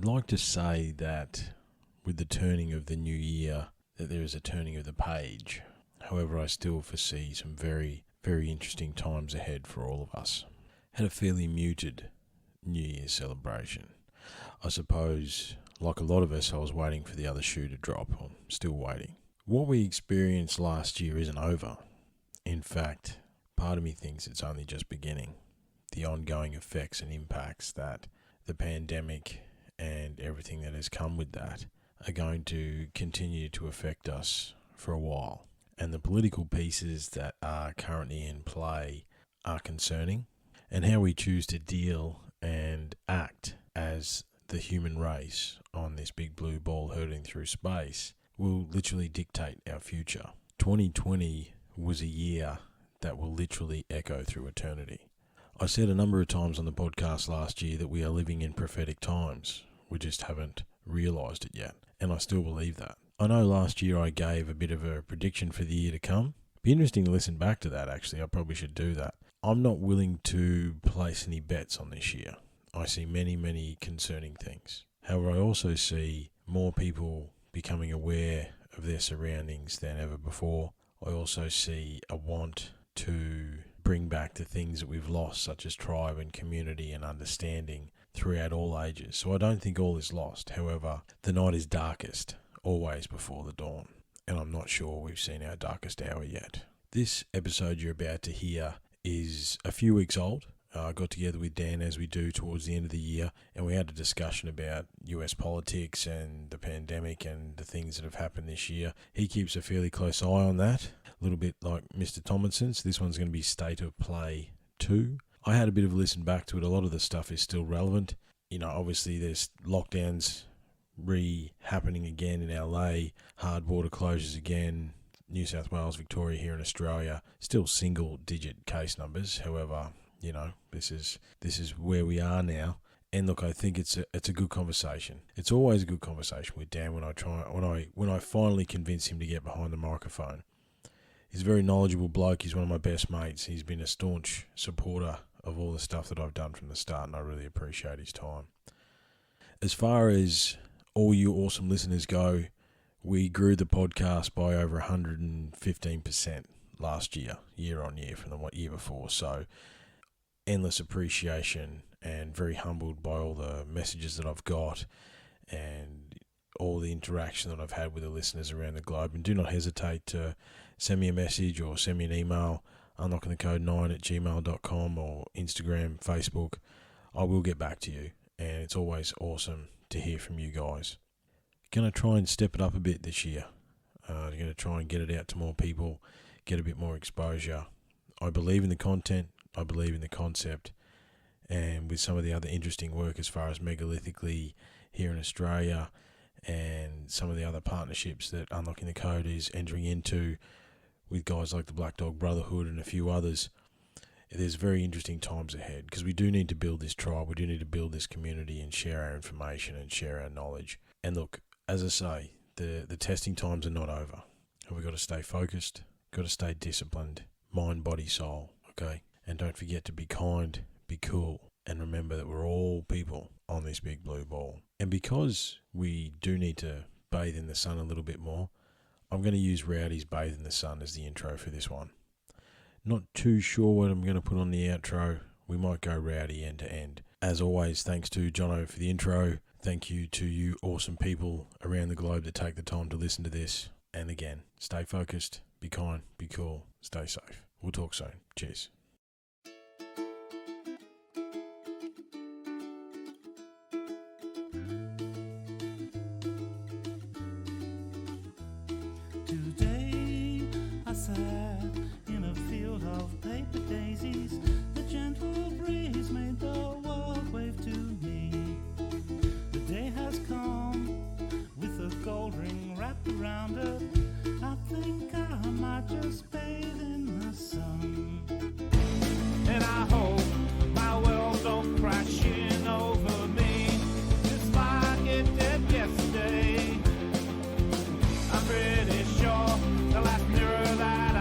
I'd like to say that with the turning of the new year, that there is a turning of the page. However, I still foresee some very, very interesting times ahead for all of us. Had a fairly muted New Year's celebration. I suppose, like a lot of us, I was waiting for the other shoe to drop. I'm still waiting. What we experienced last year isn't over. In fact, part of me thinks it's only just beginning. The ongoing effects and impacts that the pandemic and everything that has come with that are going to continue to affect us for a while. And the political pieces that are currently in play are concerning. And how we choose to deal and act as the human race on this big blue ball hurtling through space will literally dictate our future. 2020 was a year that will literally echo through eternity. I said a number of times on the podcast last year that we are living in prophetic times. We just haven't realised it yet. And I still believe that. I know last year I gave a bit of a prediction for the year to come. Be interesting to listen back to that, actually. I probably should do that. I'm not willing to place any bets on this year. I see many, many concerning things. However, I also see more people becoming aware of their surroundings than ever before. I also see a want to bring back the things that we've lost, such as tribe and community and understanding throughout all ages. So I don't think all is lost. However, the night is darkest, always before the dawn. And I'm not sure we've seen our darkest hour yet. This episode you're about to hear is a few weeks old. I got together with Dan, as we do towards the end of the year, and we had a discussion about US politics and the pandemic and the things that have happened this year. He keeps a fairly close eye on that, a little bit like Mr. Tomlinson's. This one's going to be State of Play 2. I had a bit of a listen back to it. A lot of the stuff is still relevant. You know, obviously there's lockdowns happening again in LA, hard border closures again, New South Wales, Victoria here in Australia, still single-digit case numbers. However, you know, this is where we are now. And look, I think it's a good conversation. It's always a good conversation with Dan when I finally convince him to get behind the microphone. He's a very knowledgeable bloke. He's one of my best mates. He's been a staunch supporter of all the stuff that I've done from the start, and I really appreciate his time. As far as all you awesome listeners go, we grew the podcast by over 115% last year on year from the year before. So endless appreciation and very humbled by all the messages that I've got and all the interaction that I've had with the listeners around the globe. And do not hesitate to send me a message or send me an email, unlockingthecode9@gmail.com, or Instagram, Facebook. I will get back to you, and it's always awesome to hear from you guys. Going to try and step it up a bit this year. Going to try and get it out to more people, get a bit more exposure. I believe in the content. I believe in the concept, and with some of the other interesting work as far as megalithically here in Australia and some of the other partnerships that Unlocking the Code is entering into with guys like the Black Dog Brotherhood and a few others, there's very interesting times ahead, because we do need to build this tribe, we do need to build this community and share our information and share our knowledge. And look, as I say, the testing times are not over. We've got to stay focused, got to stay disciplined, mind, body, soul, okay? And don't forget to be kind, be cool, and remember that we're all people on this big blue ball. And because we do need to bathe in the sun a little bit more, I'm going to use Rowdy's Bathe in the Sun as the intro for this one. Not too sure what I'm going to put on the outro. We might go Rowdy end to end. As always, thanks to Jono for the intro. Thank you to you awesome people around the globe that take the time to listen to this. And again, stay focused, be kind, be cool, stay safe. We'll talk soon. Cheers. Today I sat in a field of paper daisies. The gentle breeze made the world wave to me. The day has come with a gold ring wrapped around it. I think I might just bathe in the sun. And I hope my world don't crash in over me, just like it did yesterday. I'm pretty sure the last mirror that I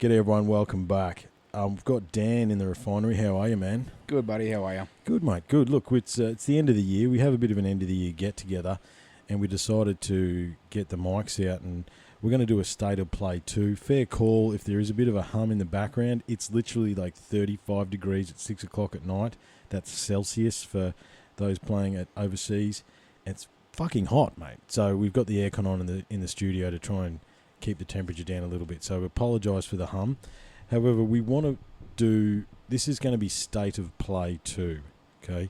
G'day everyone, welcome back. We've got Dan in the refinery. How are you, man? Good, buddy. How are you? Good, mate. Good. Look, it's the end of the year. We have a bit of an end of the year get together, and we decided to get the mics out, and we're going to do a state of play too. Fair call. If there is a bit of a hum in the background, it's literally like 35 degrees at 6 o'clock at night. That's Celsius for those playing at overseas. It's fucking hot, mate. So we've got the aircon on in the studio to try and keep the temperature down a little bit. So apologise for the hum. However, we want to do... This is going to be State of Play 2, okay?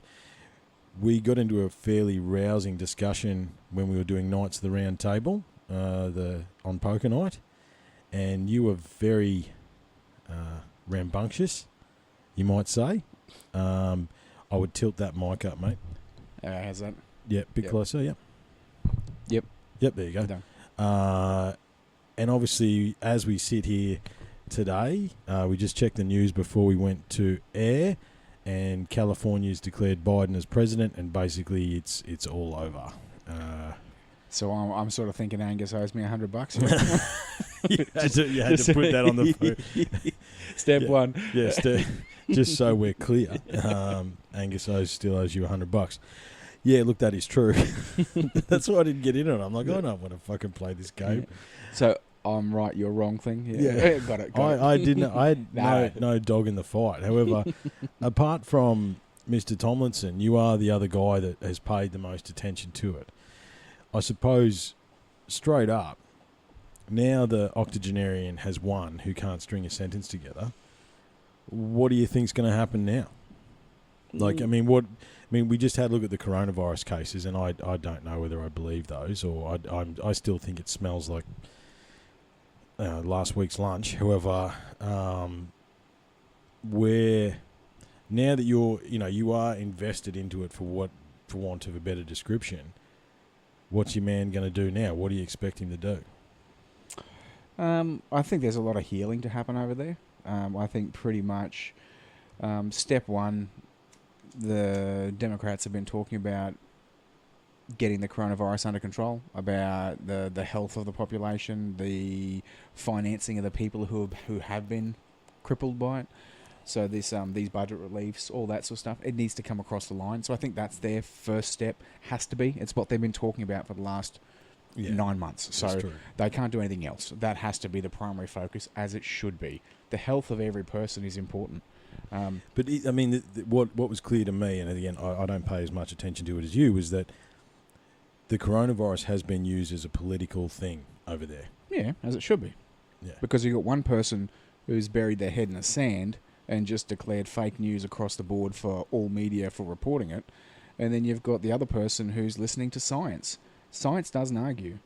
We got into a fairly rousing discussion when we were doing Knights of the Round Table on poker night, and you were very rambunctious, you might say. I would tilt that mic up, mate. How's that? Yeah, a bit closer, yeah. Yep. Yep, there you go. Done. And obviously, as we sit here today, we just checked the news before we went to air, and California's declared Biden as president, and basically it's all over. So I'm sort of thinking Angus owes me $100. You had to put that on the phone. Step one. Yeah, just so we're clear. Angus still owes you $100. Yeah, look, that is true. That's why I didn't get in on it. I'm like, I don't want to fucking play this game. So I'm right, you're wrong thing. Yeah. got it. I didn't. I had no dog in the fight. However, apart from Mr. Tomlinson, you are the other guy that has paid the most attention to it. I suppose, straight up, now the octogenarian has won who can't string a sentence together. What do you think's going to happen now? Like, we just had a look at the coronavirus cases, and I don't know whether I believe those, or I still think it smells like last week's lunch. However, where now that you are invested into it for want of a better description, what's your man going to do now? What do you expect him to do? I think there's a lot of healing to happen over there. I think pretty much step one, the Democrats have been talking about getting the coronavirus under control, about the health of the population, the financing of the people who have been crippled by it. So these budget reliefs, all that sort of stuff, it needs to come across the line. So I think that's their first step, has to be. It's what they've been talking about for the last 9 months. So they can't do anything else. That has to be the primary focus, as it should be. The health of every person is important. But what was clear to me, and again, I don't pay as much attention to it as you, was that the coronavirus has been used as a political thing over there. Yeah, as it should be. Yeah. Because you've got one person who's buried their head in the sand and just declared fake news across the board for all media for reporting it. And then you've got the other person who's listening to science. Science doesn't argue.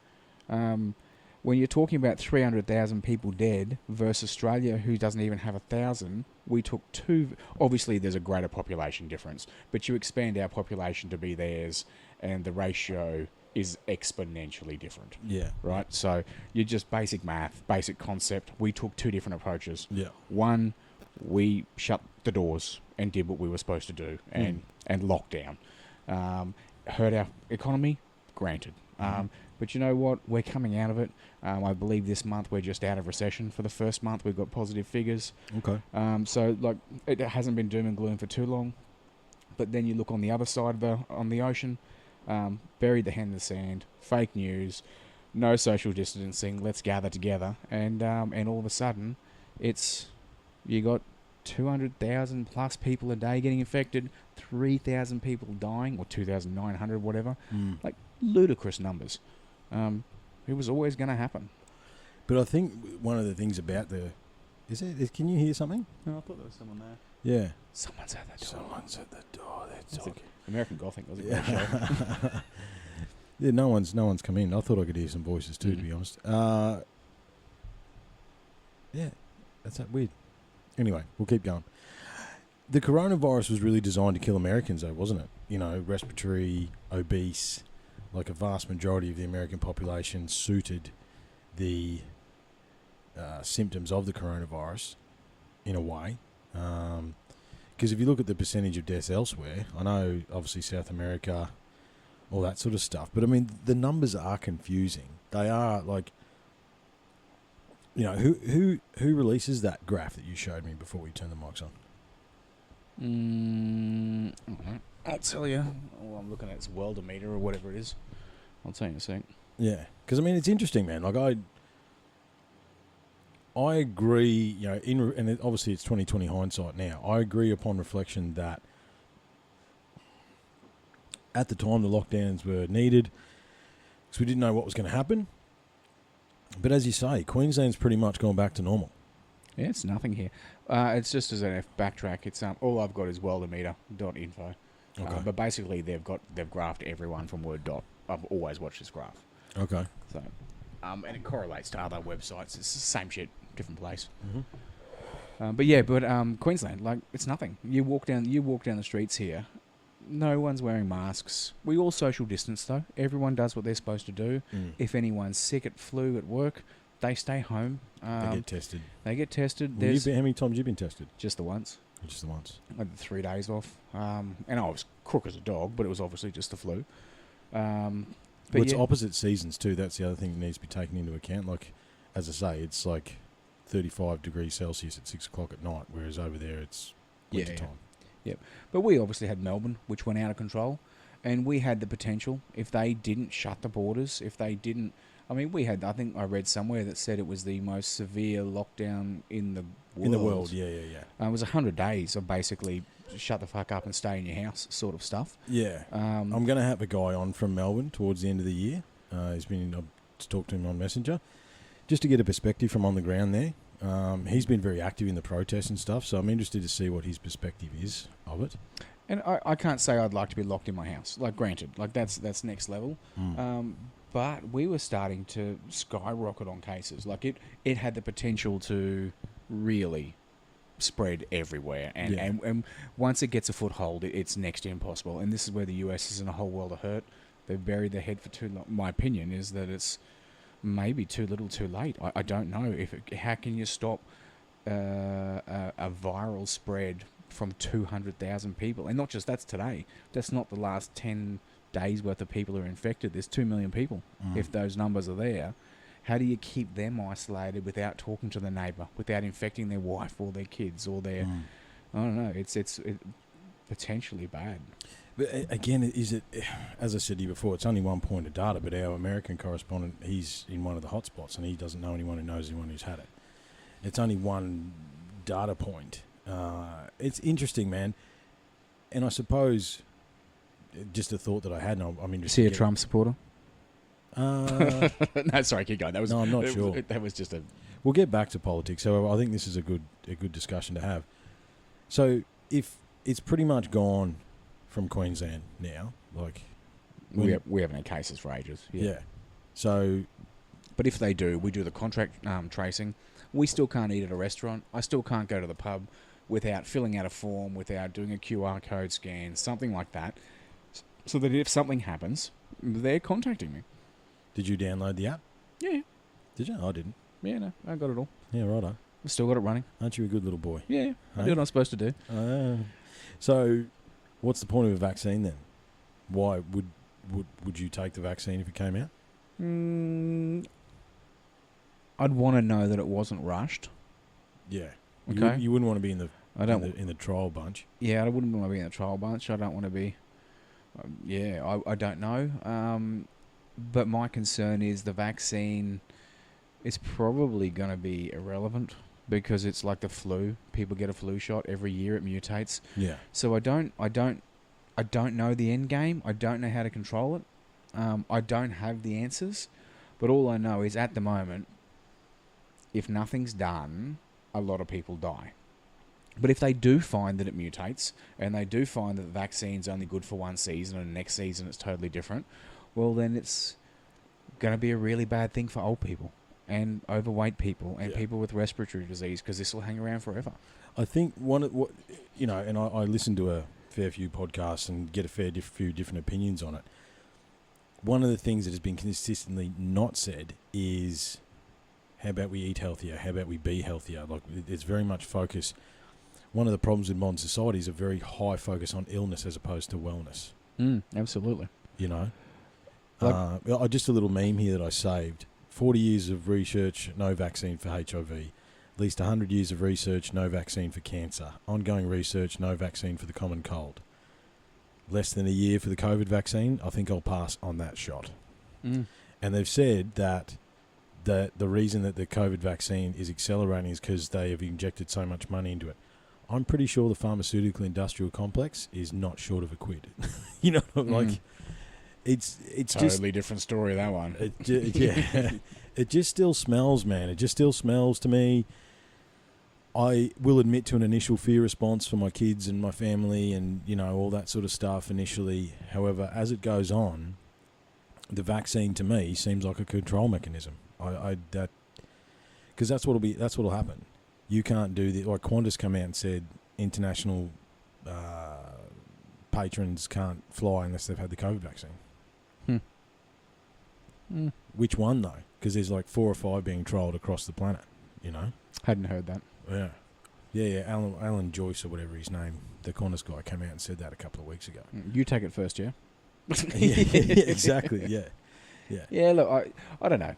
When you're talking about 300,000 people dead versus Australia, who doesn't even have 1,000, we took two. Obviously, there's a greater population difference, but you expand our population to be theirs, and the ratio is exponentially different. Yeah. Right? So you're just basic math, basic concept. We took two different approaches. Yeah. One, we shut the doors and did what we were supposed to do and locked down. Hurt our economy? Granted. But you know what? We're coming out of it. I believe this month we're just out of recession. For the first month, we've got positive figures. Okay. So it hasn't been doom and gloom for too long. But then you look on the other side on the ocean, buried the head in the sand, fake news, no social distancing. Let's gather together, and all of a sudden, you got 200,000 plus people a day getting infected, 3,000 people dying, or 2,900, whatever. Like ludicrous numbers. It was always going to happen. But I think one of the things about can you hear something? No, I thought there was someone there. Yeah. Someone's at the door. Someone's at the door. They're talking. American Gothic was a great show. Yeah, no one's come in. I thought I could hear some voices too, to be honest. Yeah, that's that weird. Anyway, we'll keep going. The coronavirus was really designed to kill Americans, though, wasn't it? Respiratory, obese, like a vast majority of the American population suited the symptoms of the coronavirus in a way. Because if you look at the percentage of deaths elsewhere, I know obviously South America, all that sort of stuff, but I mean the numbers are confusing. They are like you know, who releases that graph that you showed me before we turned the mics on? I'll tell you. Oh, I'm looking at its Worldometer or whatever it is. I'll tell you in a sec. Yeah, because I mean, it's interesting, man. Like I agree. You know, obviously it's 2020 hindsight now. I agree upon reflection that at the time the lockdowns were needed because we didn't know what was going to happen. But as you say, Queensland's pretty much gone back to normal. Yeah, it's nothing here. It's just as a backtrack. It's all I've got is Worldometer.info. Okay. But basically, they've graphed everyone from Word. I've always watched this graph. Okay. So, and it correlates to other websites. It's the same shit, different place. Mm-hmm. But Queensland, like, it's nothing. You walk down the streets here. No one's wearing masks. We all social distance though. Everyone does what they're supposed to do. If anyone's sick at flu at work, they stay home. They get tested. They get tested. Well, how many times have you been tested? Just the once. Just the once. I had 3 days off. And I was crook as a dog, but it was obviously just the flu. But it's opposite seasons too. That's the other thing that needs to be taken into account. Like, as I say, it's like 35 degrees Celsius at 6 o'clock at night, whereas over there it's winter time. Yep. But we obviously had Melbourne, which went out of control, and we had the potential, if they didn't shut the borders, if they didn't... I mean, we had... I think I read somewhere that said it was the most severe lockdown in the world. In the world, yeah. It was 100 days of basically shut the fuck up and stay in your house sort of stuff. Yeah. I'm going to have a guy on from Melbourne towards the end of the year. He's been to talk to him on Messenger, just to get a perspective from on the ground there. He's been very active in the protests and stuff, so I'm interested to see what his perspective is of it. And I can't say I'd like to be locked in my house. Like, granted, like that's next level. But we were starting to skyrocket on cases. Like, it had the potential to really spread everywhere. And once it gets a foothold, it's next to impossible. And this is where the US is in a whole world of hurt. They've buried their head for too long. My opinion is that it's maybe too little too late. I don't know. How can you stop a viral spread from 200,000 people? And not just that's today. That's not the last 10 days worth of people who are infected. There's 2 million people. If those numbers are there, how do you keep them isolated without talking to the neighbour, without infecting their wife or their kids or their... I don't know. It's potentially bad. But again, is it, as I said to you before, it's only one point of data, but our American correspondent, he's in one of the hotspots and he doesn't know anyone who knows anyone who's had it. It's only one data point. It's interesting, man. And I suppose, just a thought that I had, and I'm interested. See a Trump supporter? No, sorry, keep going. No, I'm not sure. That was just a... We'll get back to politics. So I think this is a good discussion to have. So if it's pretty much gone from Queensland now, like we haven't had cases for ages. Yeah. So, but if they do, we do the contract tracing. We still can't eat at a restaurant. I still can't go to the pub without filling out a form, without doing a QR code scan, something like that, so that if something happens, they're contacting me. Did you download the app? Yeah. Did you? I didn't. Yeah, no, I got it all. Yeah, righto. I've still got it running. Aren't you a good little boy? Yeah, I do what I'm supposed to do. So, what's the point of a vaccine then? Why would you take the vaccine if it came out? I'd want to know that it wasn't rushed. Yeah. Okay. You wouldn't want to be in the in the trial bunch. Yeah, I wouldn't want to be in the trial bunch. I don't want to be. I don't know. But my concern is the vaccine is probably going to be irrelevant because it's like the flu. People get a flu shot every year. It mutates. Yeah. So I don't know the end game. I don't know how to control it. I don't have the answers. But all I know is at the moment, if nothing's done, a lot of people die. But if they do find that it mutates, and they do find that the vaccine's only good for one season, and the next season it's totally different, well, then it's going to be a really bad thing for old people, and overweight people, and people with respiratory disease, because this will hang around forever. I think and I listen to a fair few podcasts and get a few different opinions on it. One of the things that has been consistently not said is, how about we eat healthier? How about we be healthier? Like, it's very much focus. One of the problems with modern society is a very high focus on illness as opposed to wellness. Absolutely. You know? Just a little meme here that I saved. 40 years of research, no vaccine for HIV. At least 100 years of research, no vaccine for cancer. Ongoing research, no vaccine for the common cold. Less than a year for the COVID vaccine, I think I'll pass on that shot. Mm. And they've said that the reason that the COVID vaccine is accelerating is because they have injected so much money into it. I'm pretty sure the pharmaceutical industrial complex is not short of a quid. You know, like it's totally different story, that one. Yeah, it just still smells, man. It just still smells to me. I will admit to an initial fear response for my kids and my family, and you know all that sort of stuff initially. However, as it goes on, the vaccine to me seems like a control mechanism. Because that's what'll happen. You can't do the like Qantas come out and said international patrons can't fly unless they've had the COVID vaccine. Which one though? Because there's like 4 or 5 being trialled across the planet. You know, Hadn't heard that. Yeah. Alan Joyce or whatever his name, the Qantas guy, came out and said that a couple of weeks ago. You take it first, yeah. Yeah, exactly. Yeah. Yeah, look, I don't know.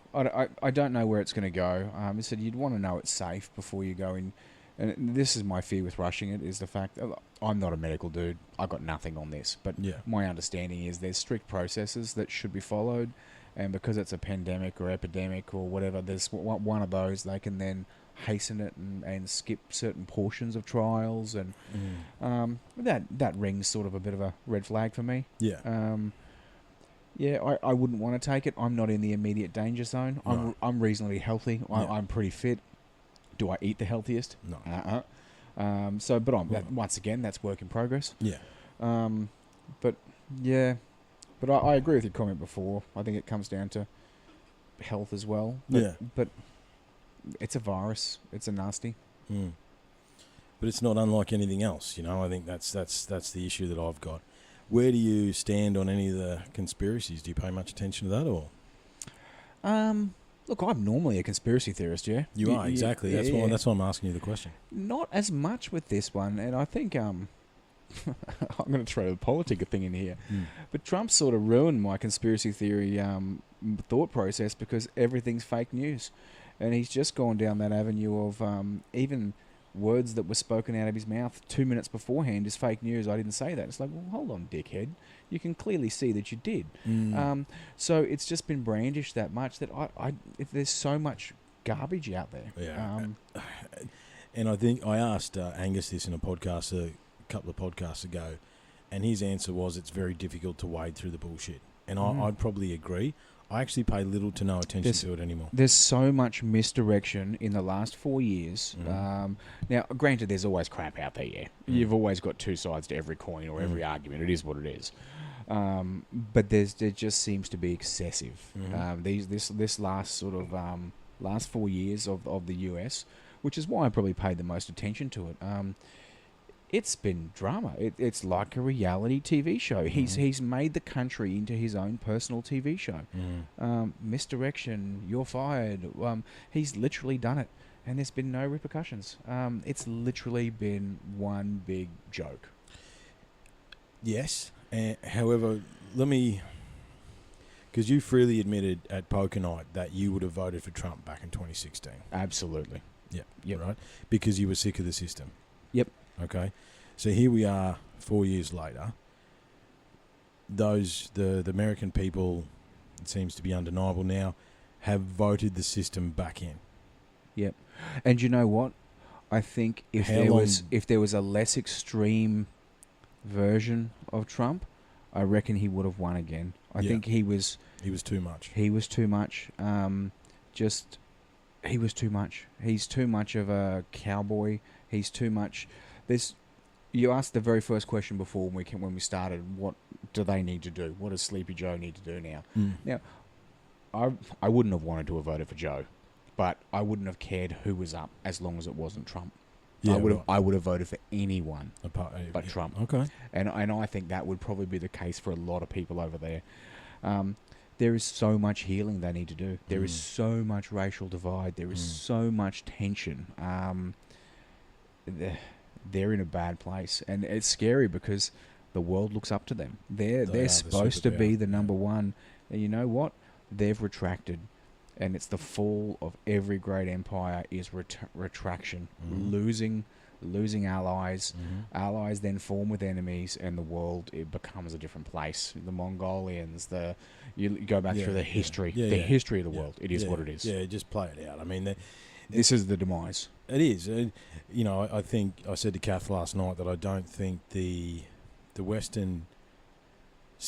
I don't know where it's going to go. I said you'd want to know it's safe before you go in. And this is my fear with rushing it, is the fact that I'm not a medical dude. I got nothing on this. But my understanding is there's strict processes that should be followed. And because it's a pandemic or epidemic or whatever, there's one of those, they can then hasten it and skip certain portions of trials. And that rings sort of a bit of a red flag for me. Yeah. I wouldn't want to take it. I'm not in the immediate danger zone. No. I'm reasonably healthy. I'm pretty fit. Do I eat the healthiest? No. Once again, that's work in progress. Yeah. But I agree with your comment before. I think it comes down to health as well. But it's a virus. It's a nasty. But it's not unlike anything else. You know, I think that's the issue that I've got. Where do you stand on any of the conspiracies? Do you pay much attention to that, or? Look, I'm normally a conspiracy theorist, yeah. You are, exactly. That's why I'm asking you the question. Not as much with this one, and I think I'm going to throw the politic thing in here. But Trump sort of ruined my conspiracy theory thought process because everything's fake news. And he's just gone down that avenue of even words that were spoken out of his mouth 2 minutes beforehand is fake news. I didn't say that. It's like, well, hold on, dickhead. You can clearly see that you did. So it's just been brandished that much that if there's so much garbage out there. Yeah. And I think I asked Angus this in a podcast a couple of podcasts ago, and his answer was it's very difficult to wade through the bullshit. And I'd probably agree. I actually pay little to no attention to it anymore. There's so much misdirection in the last 4 years. Now, granted, there's always crap out there, yeah. You've always got two sides to every coin or every argument. It is what it is. But there just seems to be excessive. This last sort of last 4 years of the US, which is why I probably paid the most attention to it. It's been drama. It's like a reality TV show. He's made the country into his own personal TV show. Misdirection, you're fired. He's literally done it, and there's been no repercussions. It's literally been one big joke. Yes. However, because you freely admitted at poker night that you would have voted for Trump back in 2016. Absolutely. Yeah. Right. Because you were sick of the system. Yep. Okay, so here we are 4 years later. The American people, it seems to be undeniable now, have voted the system back in. Yep. And you know what? I think if there was a less extreme version of Trump, I reckon he would have won again. I think he was too much. He was too much. He was too much. He's too much of a cowboy. He's too much. You asked the very first question before when we started, what do they need to do? What does Sleepy Joe need to do now? Now, I wouldn't have wanted to have voted for Joe, but I wouldn't have cared who was up as long as it wasn't Trump. Yeah, I would have voted for anyone but Trump. Okay. And I think that would probably be the case for a lot of people over there. There is so much healing they need to do. There is so much racial divide. There is so much tension. They're in a bad place, and it's scary because the world looks up to them. They're supposed to be the number one, and you know what? They've retracted, and it's the fall of every great empire is retraction, losing allies. Allies then form with enemies, and the world, it becomes a different place. The Mongolians, you go back through the history, history of the world. It is what it is. Yeah, just play it out. I mean, this is the demise. It is. You know, I think I said to Kath last night that I don't think the Western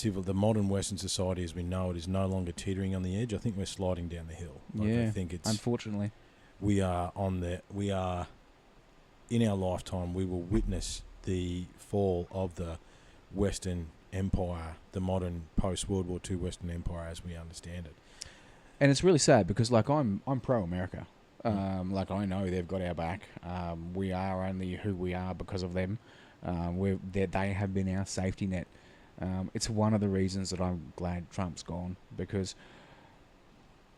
the modern Western society as we know it is no longer teetering on the edge. I think we're sliding down the hill. I think it's, unfortunately, we are in our lifetime we will witness the fall of the Western Empire, the modern post-World War II Western Empire as we understand it. And it's really sad because, like, I'm pro-America. Like, I know they've got our back. We are only who we are because of them. They have been our safety net. It's one of the reasons that I'm glad Trump's gone, because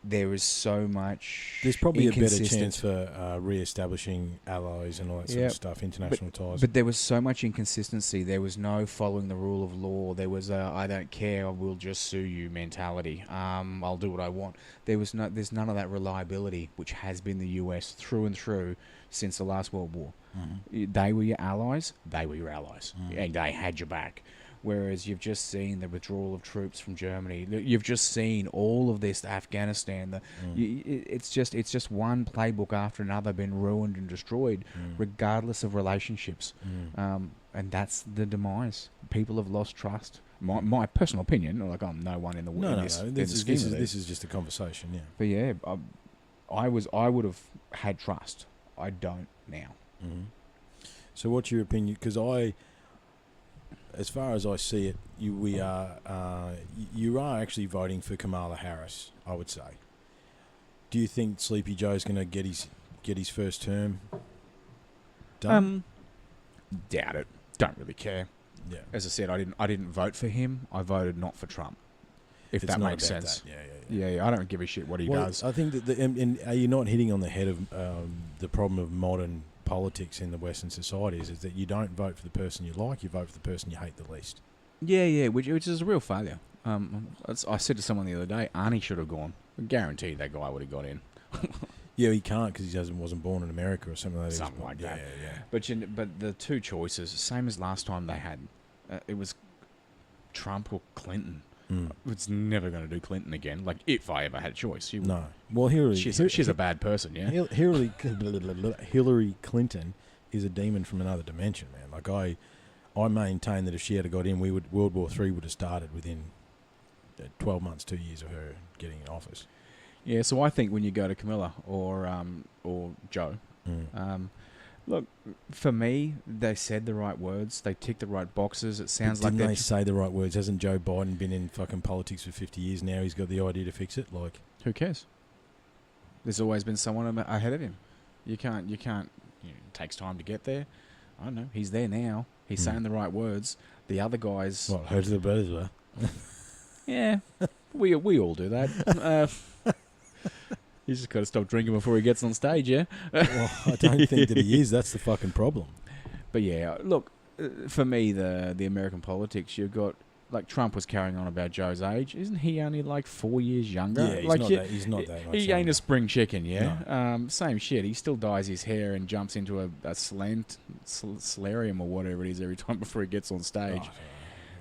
there is so much. There's probably a better chance for re-establishing allies and all that sort of stuff, international ties. But there was so much inconsistency. There was no following the rule of law. There was a I don't care, I will just sue you mentality. I'll do what I want. There's none of that reliability, which has been the US through and through since the last World War. They were your allies. They were your allies, and they had your back. Whereas you've just seen the withdrawal of troops from Germany, you've just seen all of this Afghanistan. It's just one playbook after another been ruined and destroyed, regardless of relationships, and that's the demise. People have lost trust. My personal opinion, like I'm no one in the This is just a conversation, yeah. But yeah, I would have had trust. I don't now. So what's your opinion? Because as far as I see it, you are actually voting for Kamala Harris, I would say. Do you think Sleepy Joe's going to get his first term done? Doubt it. Don't really care. Yeah. As I said, I didn't vote for him. I voted not for Trump. If it's that makes sense. Yeah. I don't give a shit what he does. I think that and are you not hitting on the head of the problem of modern politics in the Western societies is that you don't vote for the person you like, you vote for the person you hate the least. Yeah, which is a real failure. I said to someone the other day, Arnie should have gone. I guarantee that guy would have got in. Yeah, he can't because he wasn't born in America or something like that. Something like that. Yeah. But the two choices, same as last time they had, it was Trump or Clinton. It's never going to do Clinton again. Like, if I ever had a choice. No. Well, she's a bad person, yeah? Hillary Clinton is a demon from another dimension, man. Like, I maintain that if she had got in, World War III would have started within 12 months, 2 years of her getting in office. Yeah, so I think when you go to Camilla or Joe, look, for me, they said the right words. They ticked the right boxes. It sounds like they say the right words. Hasn't Joe Biden been in fucking politics for 50 years now? He's got the idea to fix it. Like, who cares? There's always been someone ahead of him. You can't. It takes time to get there. I don't know. He's there now. He's saying the right words. The other guys. Well, heard the birds were. Yeah, we all do that. He's just got to stop drinking before he gets on stage, yeah? Well, I don't think that he is. That's the fucking problem. But yeah, look, for me, the American politics, you've got, like, Trump was carrying on about Joe's age. Isn't he only, like, 4 years younger? Yeah, he's not that much He younger. ain't a spring chicken, yeah? No. Same shit. He still dyes his hair and jumps into a solarium or whatever it is every time before he gets on stage.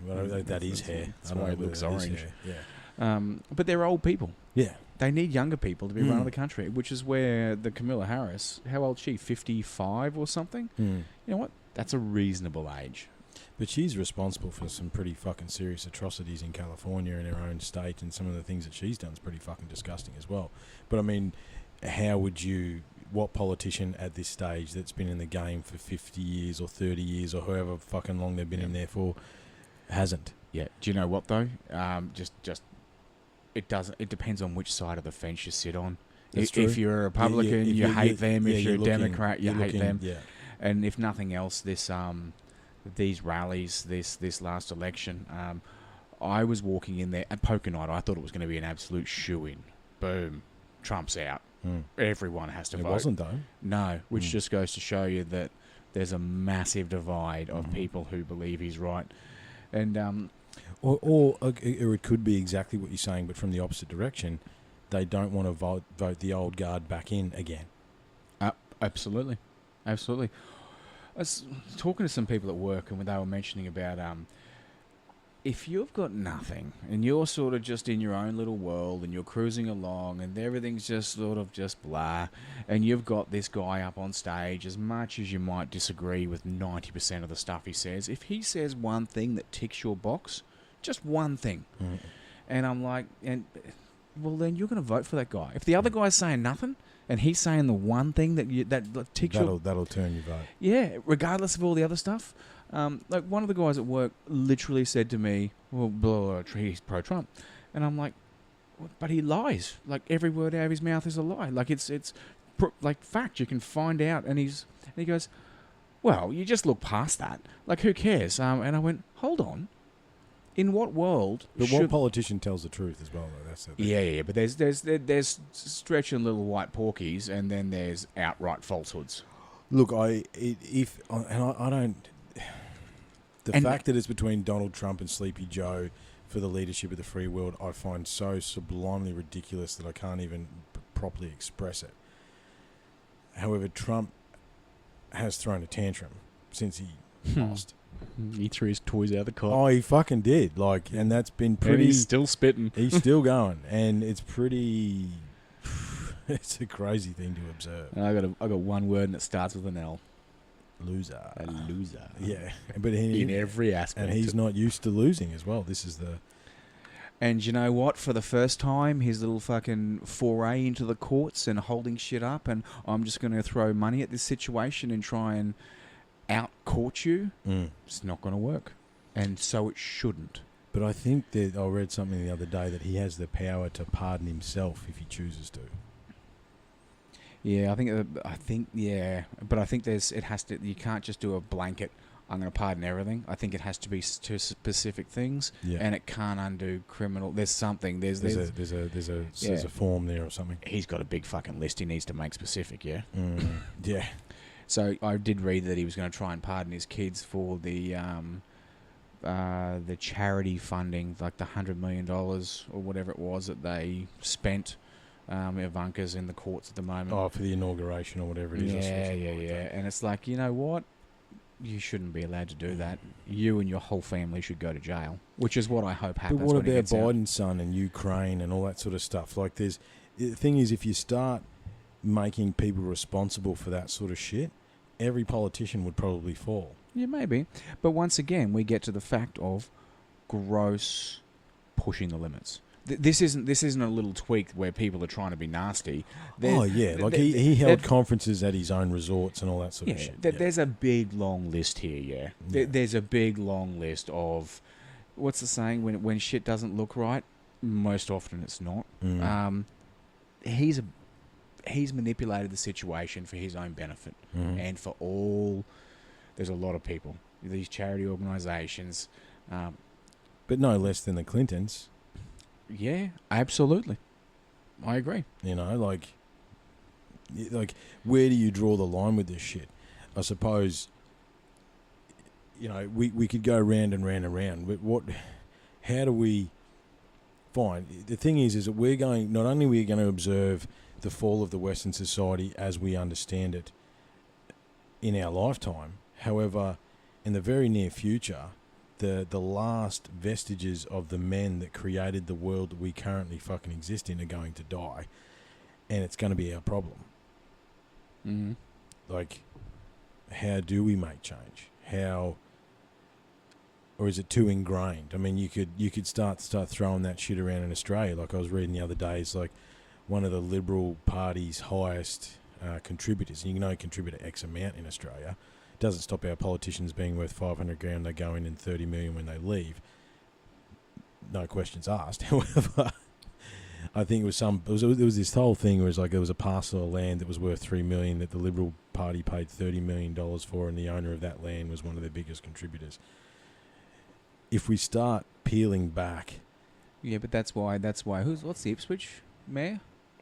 Well, that is hair. That's why it looks orange. Yeah. But they're old people. Yeah. They need younger people to be running the country, which is where the Kamala Harris, how old is she, 55 or something? You know what? That's a reasonable age. But she's responsible for some pretty fucking serious atrocities in California in her own state, and some of the things that she's done is pretty fucking disgusting as well. But I mean, what politician at this stage that's been in the game for 50 years or 30 years or however fucking long they've been in there for hasn't? Yeah. Do you know what though? It doesn't. It depends on which side of the fence you sit on. If you're a Republican, you hate them. If you're a Democrat, you hate them. Yeah. And if nothing else, these rallies, this last election, I was walking in there at poker night. I thought it was going to be an absolute shoo-in. Boom, Trump's out. Everyone has to vote. It wasn't though. No, which just goes to show you that there's a massive divide of people who believe he's right, and Or it could be exactly what you're saying, but from the opposite direction. they don't want to vote the old guard back in again. Absolutely. Absolutely. I was talking to some people at work, and they were mentioning about if you've got nothing and you're sort of just in your own little world and you're cruising along and everything's just sort of just blah, and you've got this guy up on stage, as much as you might disagree with 90% of the stuff he says, if he says one thing that ticks your box, just one thing, and I'm like, well, then you're going to vote for that guy. If the other guy's saying nothing and he's saying the one thing that ticks that'll turn your vote. Yeah, regardless of all the other stuff. Like one of the guys at work literally said to me, well, blah, blah, he's pro-Trump. And I'm like, but he lies. Like every word out of his mouth is a lie. Like it's like fact. You can find out. And he goes, well, you just look past that. Like who cares? And I went, hold on. In what world? But what politician tells the truth as well, though? That's the thing. Yeah. But there's stretching little white porkies, and then there's outright falsehoods. Look, I don't. The fact that it's between Donald Trump and Sleepy Joe for the leadership of the free world, I find so sublimely ridiculous that I can't even properly express it. However, Trump has thrown a tantrum since he lost. He threw his toys out of the cot. Oh, he fucking did. Like, and that's been pretty. And he's still spitting. He's still going, and it's pretty. It's a crazy thing to observe. I got one word, and it starts with an L. Loser. A loser. Yeah, but in every aspect. And he's not used to losing as well. This is the. And you know what? For the first time, his little fucking foray into the courts and holding shit up, and I'm just going to throw money at this situation and try and out-court you. It's not going to work. And so it shouldn't. But I think that I read something the other day that he has the power to pardon himself if he chooses to. Yeah, I think, but I think it has to. You can't just do a blanket. I'm going to pardon everything. I think it has to be to specific things, and it can't undo criminal. There's something. There's a form there or something. He's got a big fucking list he needs to make specific. Yeah. Yeah. So I did read that he was going to try and pardon his kids for the charity funding, like the $100 million or whatever it was that they spent. Ivanka's in the courts at the moment. Oh, for the inauguration or whatever it is. Yeah. And it's like, you know what? You shouldn't be allowed to do that. You and your whole family should go to jail, which is what I hope happens. But what about Biden's son and Ukraine and all that sort of stuff? Like, the thing is, if you start making people responsible for that sort of shit, every politician would probably fall. Yeah, maybe. But once again, we get to the fact of gross pushing the limits. This isn't a little tweak where people are trying to be nasty. He held conferences at his own resorts and all that sort of shit. There's a big long list here. There's a big long list of what's the saying, when shit doesn't look right, most often it's not. He's manipulated the situation for his own benefit and for all. There's a lot of people, these charity organisations, but no less than the Clintons. Yeah, absolutely. I agree. You know, like where do you draw the line with this shit? I suppose, you know, we could go round and round and round. But how do we find? The thing is that we're going, not only are we going to observe the fall of the Western society as we understand it in our lifetime, however, in the very near future, the last vestiges of the men that created the world that we currently fucking exist in are going to die, and it's going to be our problem. Like, how do we make change? How, or is it too ingrained? I mean, you could start throwing that shit around in Australia. Like I was reading the other day, it's like one of the Liberal Party's highest contributors. And you can only contribute X amount in Australia. Doesn't stop our politicians being worth $500,000. They go in and $30 million when they leave. No questions asked. However, I think it was this whole thing where it was like there was a parcel of land that was worth $3 million that the Liberal Party paid $30 million for, and the owner of that land was one of their biggest contributors. If we start peeling back, yeah, but that's why. What's the Ipswich mayor?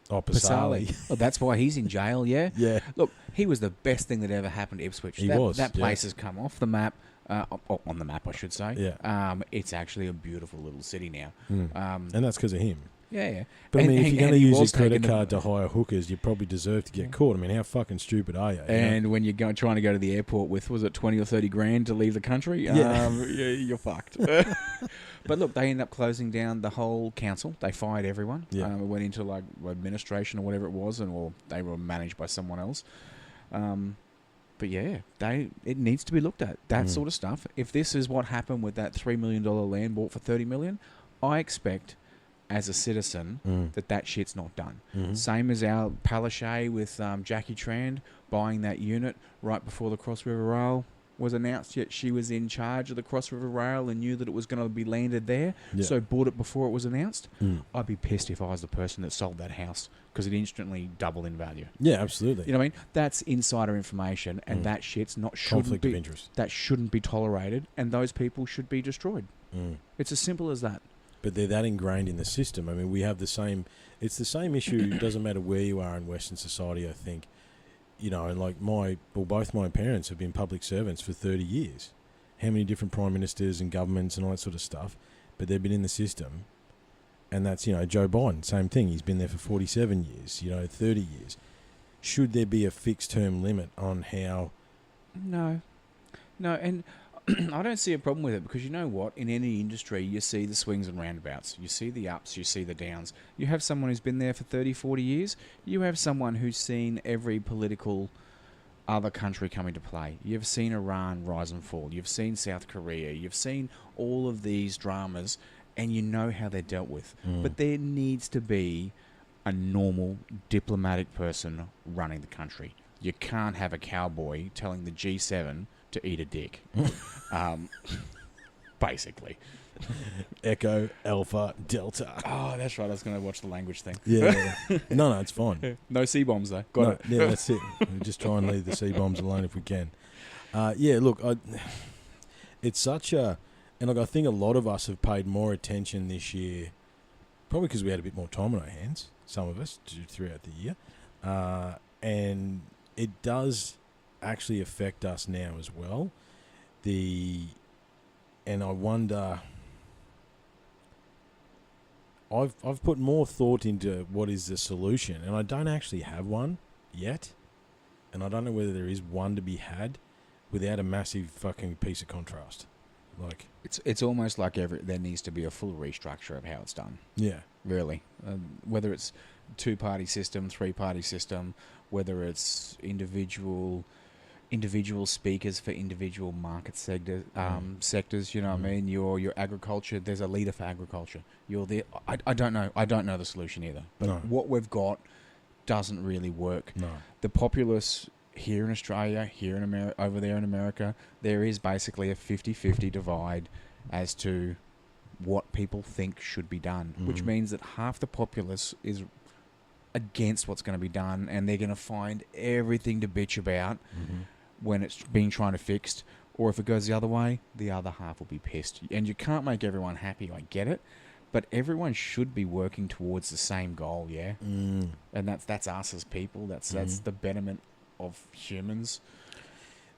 Oh, Pasali. Oh, that's why he's in jail, yeah? Yeah. Look, he was the best thing that ever happened to Ipswich. That place has come off the map, on the map, I should say. Yeah. It's actually a beautiful little city now. And that's because of him. Yeah. But I mean, if you're going to he use your was taking credit card to hire hookers, you probably deserve to get caught. I mean, how fucking stupid are you? And when you're trying to go to the airport with, was it 20 or 30 grand to leave the country? Yeah. You're fucked. But look, they ended up closing down the whole council. They fired everyone. Yeah. It went into like administration or whatever it was, or they were managed by someone else. But yeah, it needs to be looked at. That sort of stuff. If this is what happened with that $3 million land bought for $30 million, I expect, as a citizen, that shit's not done. Mm-hmm. Same as our Palaszczuk with Jackie Tran buying that unit right before the Cross River Rail was announced, yet she was in charge of the Cross River Rail and knew that it was going to be landed there, so bought it before it was announced. I'd be pissed if I was the person that sold that house, because it instantly doubled in value. Yeah, absolutely. You know what I mean? That's insider information, and that shit's Conflict of interest. That shouldn't be tolerated, and those people should be destroyed. It's as simple as that. But they're that ingrained in the system. I mean, we have the same... It's the same issue. It doesn't matter where you are in Western society, I think. You know, like both my parents have been public servants for 30 years. How many different prime ministers and governments and all that sort of stuff. But they've been in the system. And that's, Joe Biden, same thing. He's been there for 47 years, 30 years. Should there be a fixed term limit on how... No, and I don't see a problem with it, because you know what? In any industry, you see the swings and roundabouts. You see the ups, you see the downs. You have someone who's been there for 30, 40 years. You have someone who's seen every political other country come into play. You've seen Iran rise and fall. You've seen South Korea. You've seen all of these dramas, and you know how they're dealt with. But there needs to be a normal diplomatic person running the country. You can't have a cowboy telling the G7 to eat a dick. Basically. Echo, Alpha, Delta. Oh, that's right. I was going to watch the language thing. Yeah. No, it's fine. No C-bombs, though. Got it. Yeah, that's it. We just try and leave the C-bombs alone if we can. Yeah, look, it's such a... And look, I think a lot of us have paid more attention this year, probably because we had a bit more time on our hands, some of us, throughout the year. And it does actually affect us now as well. And I wonder... I've put more thought into what is the solution, and I don't actually have one yet, and I don't know whether there is one to be had without a massive fucking piece of contrast. Like, it's almost like there needs to be a full restructure of how it's done. Yeah, really. Whether it's 2-party system, 3-party system, whether it's individual speakers for individual market sectors. You know what I mean? Your agriculture. There's a leader for agriculture. You're there. I don't know. I don't know the solution either. But what we've got doesn't really work. No. The populace here in Australia, here in America, over there in America, there is basically a 50-50 divide as to what people think should be done, which means that half the populace is against what's going to be done, and they're going to find everything to bitch about when it's being trying to fixed. Or if it goes the other way, the other half will be pissed. And you can't make everyone happy, I get it, but everyone should be working towards the same goal, yeah? And that's us as people. That's the betterment of humans.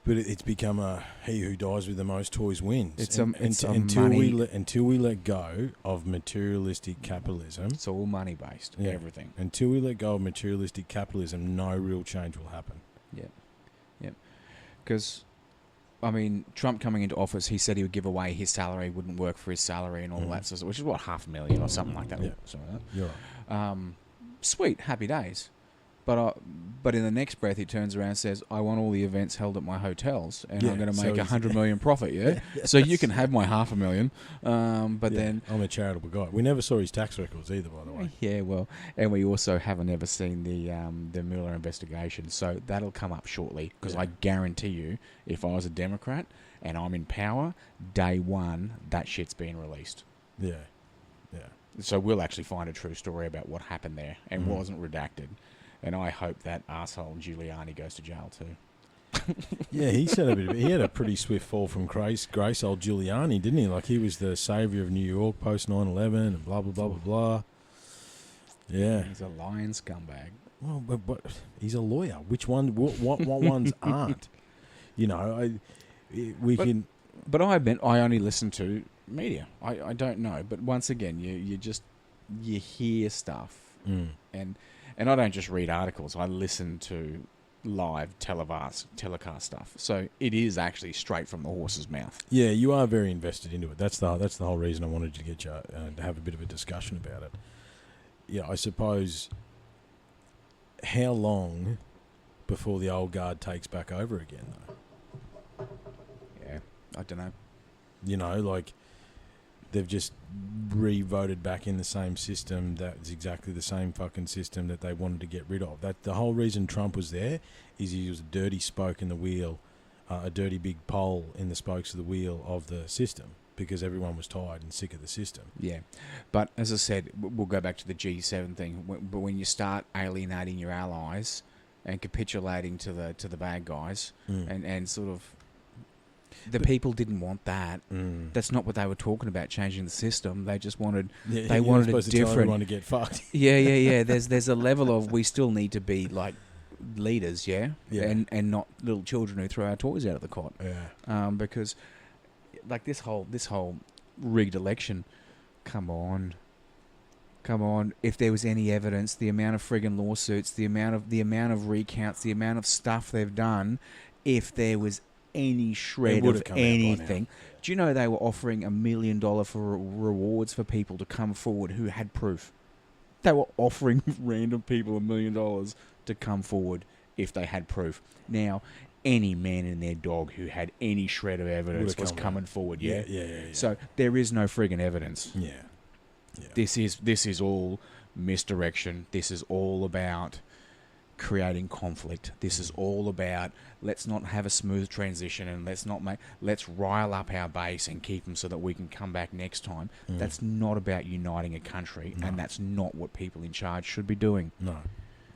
But it's become a he who dies with the most toys wins. Until we let go of materialistic capitalism. It's all money based. Yeah. Everything. Until we let go of materialistic capitalism, no real change will happen. Yeah. Because, I mean, Trump coming into office, he said he would give away his salary, wouldn't work for his salary and all that sort of, which is what, $500,000 or something like that. Yeah. Something like that. You're right. Sweet, happy days. But in the next breath, he turns around and says, I want all the events held at my hotels, and I'm going to make $100 million profit, yeah? So you can have my $500,000. Then... I'm a charitable guy. We never saw his tax records either, by the way. Yeah, well, and we also haven't ever seen the Mueller investigation, so that'll come up shortly, because I guarantee you, if I was a Democrat and I'm in power, day one, that shit's being released. Yeah. So we'll actually find a true story about what happened there and wasn't redacted. And I hope that arsehole Giuliani goes to jail too. Yeah, he had a pretty swift fall from grace, old Giuliani, didn't he? Like, he was the saviour of New York post 9/11 and blah blah blah blah blah. Yeah, he's a lying scumbag. Well, but he's a lawyer. Which one? What ones aren't? You know, But I only listen to media. I don't know. But once again, you just you hear stuff, Mm. and I don't just read articles. I listen to live telecast stuff. So it is actually straight from the horse's mouth. Yeah, you are very invested into it. That's the whole reason I wanted to get you to have a bit of a discussion about it. Yeah, I suppose. How long before the old guard takes back over again, though? Yeah, I don't know. You know, like they've just re-voted back in the same system. That's exactly the same fucking system that they wanted to get rid of. That the whole reason Trump was there is he was a dirty spoke in the wheel, a dirty big pole in the spokes of the wheel of the system, because everyone was tired and sick of the system. Yeah, but as I said, we'll go back to the G7 thing. But when you start alienating your allies and capitulating to the bad guys, and sort of the people didn't want that. That's not what they were talking about. Changing the system, they just wanted they wanted it different. Everyone to get fucked. Yeah. There's a level of we still need to be like leaders, yeah, and not little children who throw our toys out of the cot. Yeah, because like this whole rigged election, come on. If there was any evidence, the amount of friggin' lawsuits, the amount of recounts, the amount of stuff they've done, if there was any shred of anything, do you know they were offering $1 million for rewards for people to come forward who had proof? They were offering random people $1 million to come forward if they had proof. Now, any man and their dog who had any shred of evidence was coming forward. Yeah. So there is no friggin' evidence. Yeah. This is all misdirection. This is all about creating conflict. This is all about let's not have a smooth transition and let's rile up our base and keep them so that we can come back next time. That's not about uniting a country, and that's not what people in charge should be doing.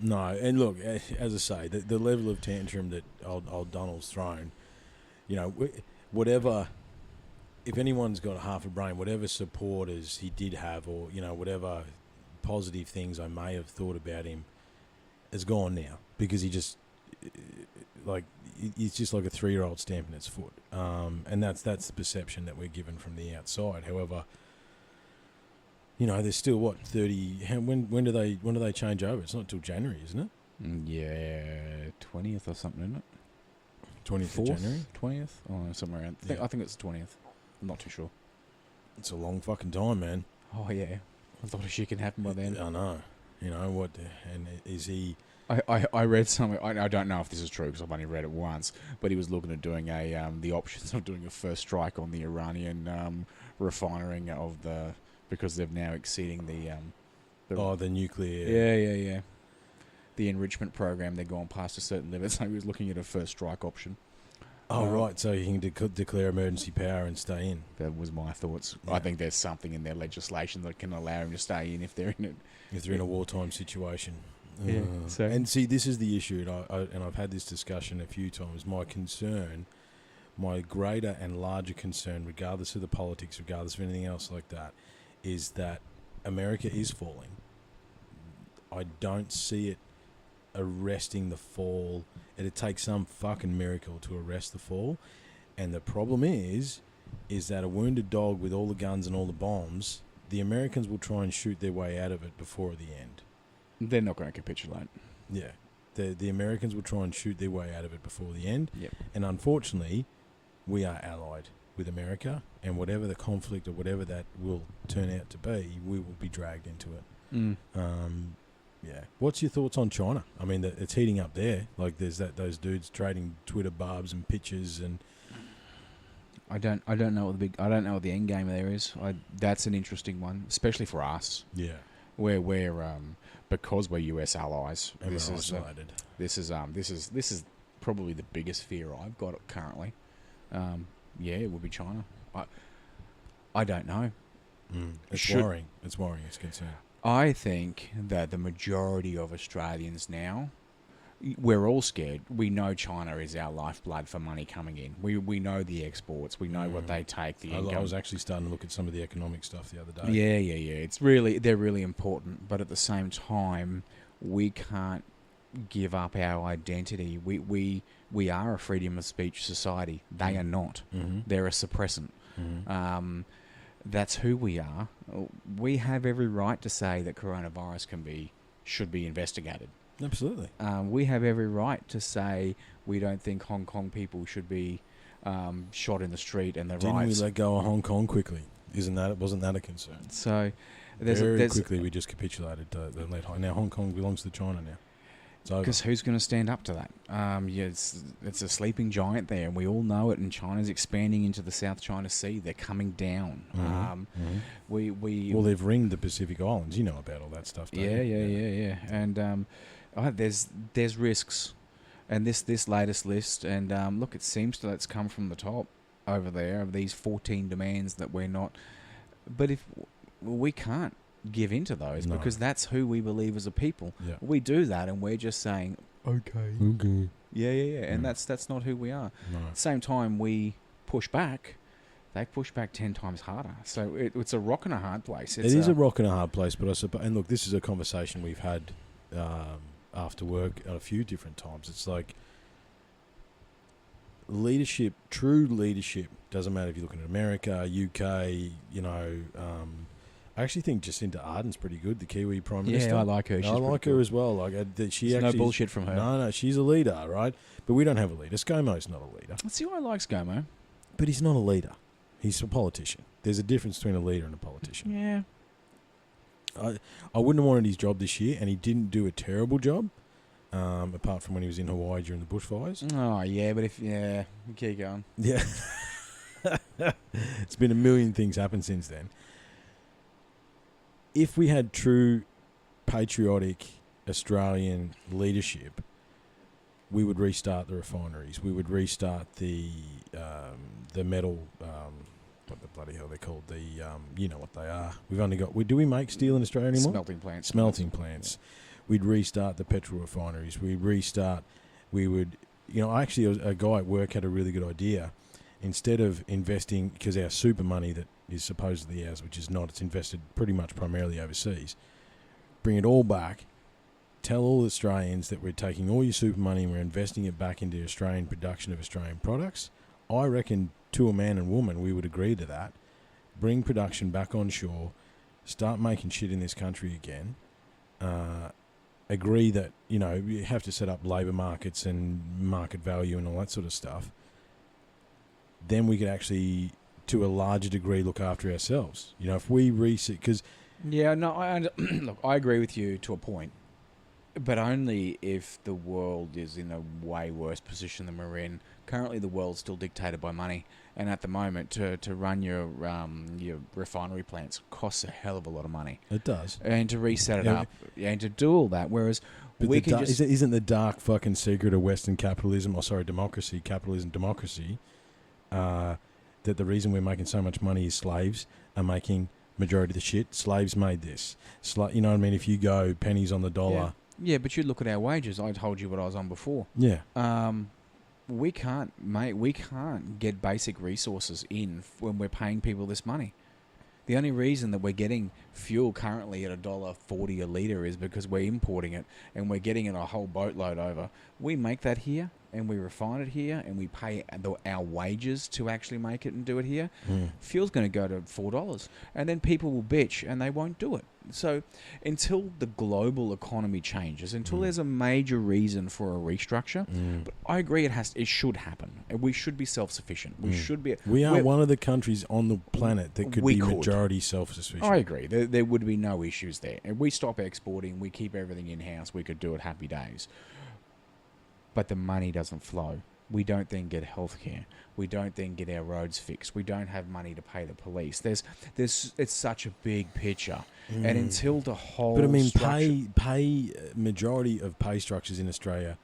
No, and look, as I say, the level of tantrum that old Donald's thrown, you know, whatever, if anyone's got a half a brain, whatever supporters he did have, or, you know, whatever positive things I may have thought about him, is gone now, because he just, like, he's just like a 3-year-old stamping its foot, and that's the perception that we're given from the outside. However, you know, there's still what 30. When do they change over? It's not till January, isn't it? Yeah, 20th or something, isn't it? 20th of January, 20th, somewhere around. I think it's the 20th. I'm not too sure. It's a long fucking time, man. Oh yeah, I thought a shit can happen by then. I know. You know what? And is he? I read something. I don't know if this is true because I've only read it once. But he was looking at doing the options of doing a first strike on the Iranian refining of the, because they've now exceeding the nuclear. Yeah. The enrichment program, they're gone past a certain limit. So he was looking at a first strike option. Oh, right. So you can declare emergency power and stay in. That was my thoughts. Yeah. I think there's something in their legislation that can allow him to stay in if they're in it. If they're in a wartime situation. Yeah. So. And see, this is the issue, and I've had this discussion a few times. My concern, my greater and larger concern, regardless of the politics, regardless of anything else like that, is that America is falling. I don't see it arresting the fall. It'd take some fucking miracle to arrest the fall. And the problem is that a wounded dog with all the guns and all the bombs, the Americans will try and shoot their way out of it before the end. They're not going to capitulate. Yeah. The Americans will try and shoot their way out of it before the end. Yep. And unfortunately, we are allied with America, and whatever the conflict or whatever that will turn out to be, we will be dragged into it. Yeah. What's your thoughts on China? I mean, it's heating up there. Like, there's those dudes trading Twitter barbs and pictures, and I don't know what the end game there is. That's an interesting one, especially for us. Yeah. We're because we're U.S. allies. And we're isolated. This is probably the biggest fear I've got currently. Yeah, it would be China. I don't know. It's worrying. It's worrying. It's concerned. I think that the majority of Australians now, we're all scared. We know China is our lifeblood for money coming in. We know the exports. We know what they take. The income. I was actually starting to look at some of the economic stuff the other day. Yeah. They're really important. But at the same time, we can't give up our identity. We are a freedom of speech society. They are not. Mm-hmm. They're a suppressant. Mm-hmm. that's who we are. We have every right to say that coronavirus should be investigated. Absolutely. We have every right to say we don't think Hong Kong people should be shot in the street and the Didn't riots. we let go of Hong Kong quickly? Wasn't that a concern? So Very quickly we just capitulated. Now Hong Kong belongs to China now. It's over. Because who's going to stand up to that? Yeah, it's a sleeping giant there, and we all know it. And China's expanding into the South China Sea. They're coming down. Well, they've ringed the Pacific Islands. You know about all that stuff, don't you? Yeah. And there's risks, and this latest list. And look, it seems that's come from the top over there of these 14 demands that we're not. But if we can't give into those because that's who we believe as a people. Yeah. We do that, and we're just saying, okay. Yeah. And that's not who we are. No. At the same time, we push back. They push back 10 times harder. So it's a rock and a hard place. It is a rock and a hard place, but I suppose, and look, this is a conversation we've had after work at a few different times. It's like leadership, true leadership, doesn't matter if you're looking at America, UK, I actually think Jacinda Ardern's pretty good, the Kiwi Prime Minister. Yeah, I like her. I like her as well. She's no bullshit from her. No, she's a leader, right? But we don't have a leader. ScoMo's not a leader. Let's see why I like ScoMo. But he's not a leader. He's a politician. There's a difference between a leader and a politician. Yeah. I wouldn't have wanted his job this year, and he didn't do a terrible job, apart from when he was in Hawaii during the bushfires. Oh, yeah, but keep going. Yeah. It's been a million things happen since then. If we had true patriotic Australian leadership, we would restart the refineries. We would restart the metal. What the bloody hell they're called? You know what they are. We've only got. Do we make steel in Australia anymore? Smelting plants. Yeah. We'd restart the petrol refineries. We'd restart. We would. Actually, a guy at work had a really good idea. Instead of investing, because our super money that is supposedly ours, which is not, it's invested pretty much primarily overseas, bring it all back, tell all Australians that we're taking all your super money and we're investing it back into Australian production of Australian products. I reckon to a man and woman we would agree to that. Bring production back on shore, start making shit in this country again, agree that, you have to set up labour markets and market value and all that sort of stuff. Then we could actually, to a larger degree, look after ourselves. If we reset, because... Yeah, no, look, I agree with you to a point, but only if the world is in a way worse position than we're in. Currently, the world's still dictated by money, and at the moment, to run your refinery plants costs a hell of a lot of money. It does. And to reset it up, and to do all that, whereas... But isn't the dark fucking secret of Western capitalism, democracy, that the reason we're making so much money is slaves are making majority of the shit? Slaves made this. You know what I mean? If you go pennies on the dollar... Yeah, but you look at our wages. I told you what I was on before. Yeah. We can't get basic resources in when we're paying people this money. The only reason that we're getting fuel currently at $1.40 a litre is because we're importing it and we're getting it a whole boatload over. We make that here and we refine it here and we pay our wages to actually make it and do it here. Fuel's going to go to $4 and then people will bitch and they won't do it. So until the global economy changes, until there's a major reason for a restructure, but I agree it should happen. We should be self-sufficient. We are one of the countries on the planet that could be majority self-sufficient. I agree. There would be no issues there. If we stop exporting, we keep everything in-house, we could do it happy days. But the money doesn't flow. We don't then get healthcare. We don't then get our roads fixed. We don't have money to pay the police. It's such a big picture. And until the whole pay majority of pay structures in Australia,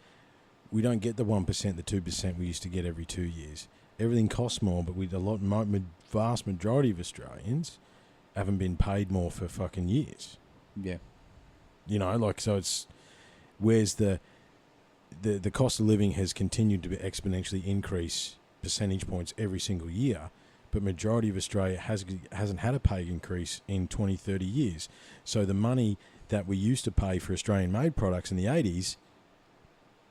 we don't get the 1%, the 2% we used to get every 2 years. Everything costs more, but vast majority of Australians haven't been paid more for fucking years. Yeah. So it's where's the cost of living has continued to exponentially increase percentage points every single year, but majority of Australia hasn't had a pay increase in 20, 30 years. So the money that we used to pay for Australian-made products in the 80s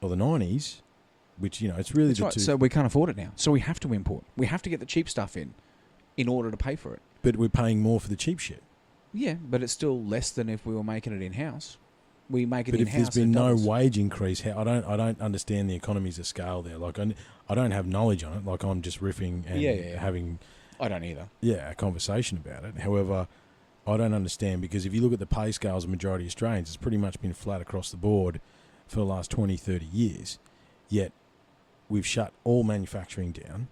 or the 90s, which, it's really... That's right. So we can't afford it now. So we have to import. We have to get the cheap stuff in. in order to pay for it. But we're paying more for the cheap shit. Yeah, but it's still less than if we were making it in-house. We make it But if in-house. there's been it no doubles. wage increase, I don't understand the economies of scale there. Like I don't have knowledge on it. Like I'm just riffing and having I don't either. a conversation about it. However, I don't understand because if you look at the pay scales of majority Australians, it's pretty much been flat across the board for the last 20, 30 years. Yet we've shut all manufacturing down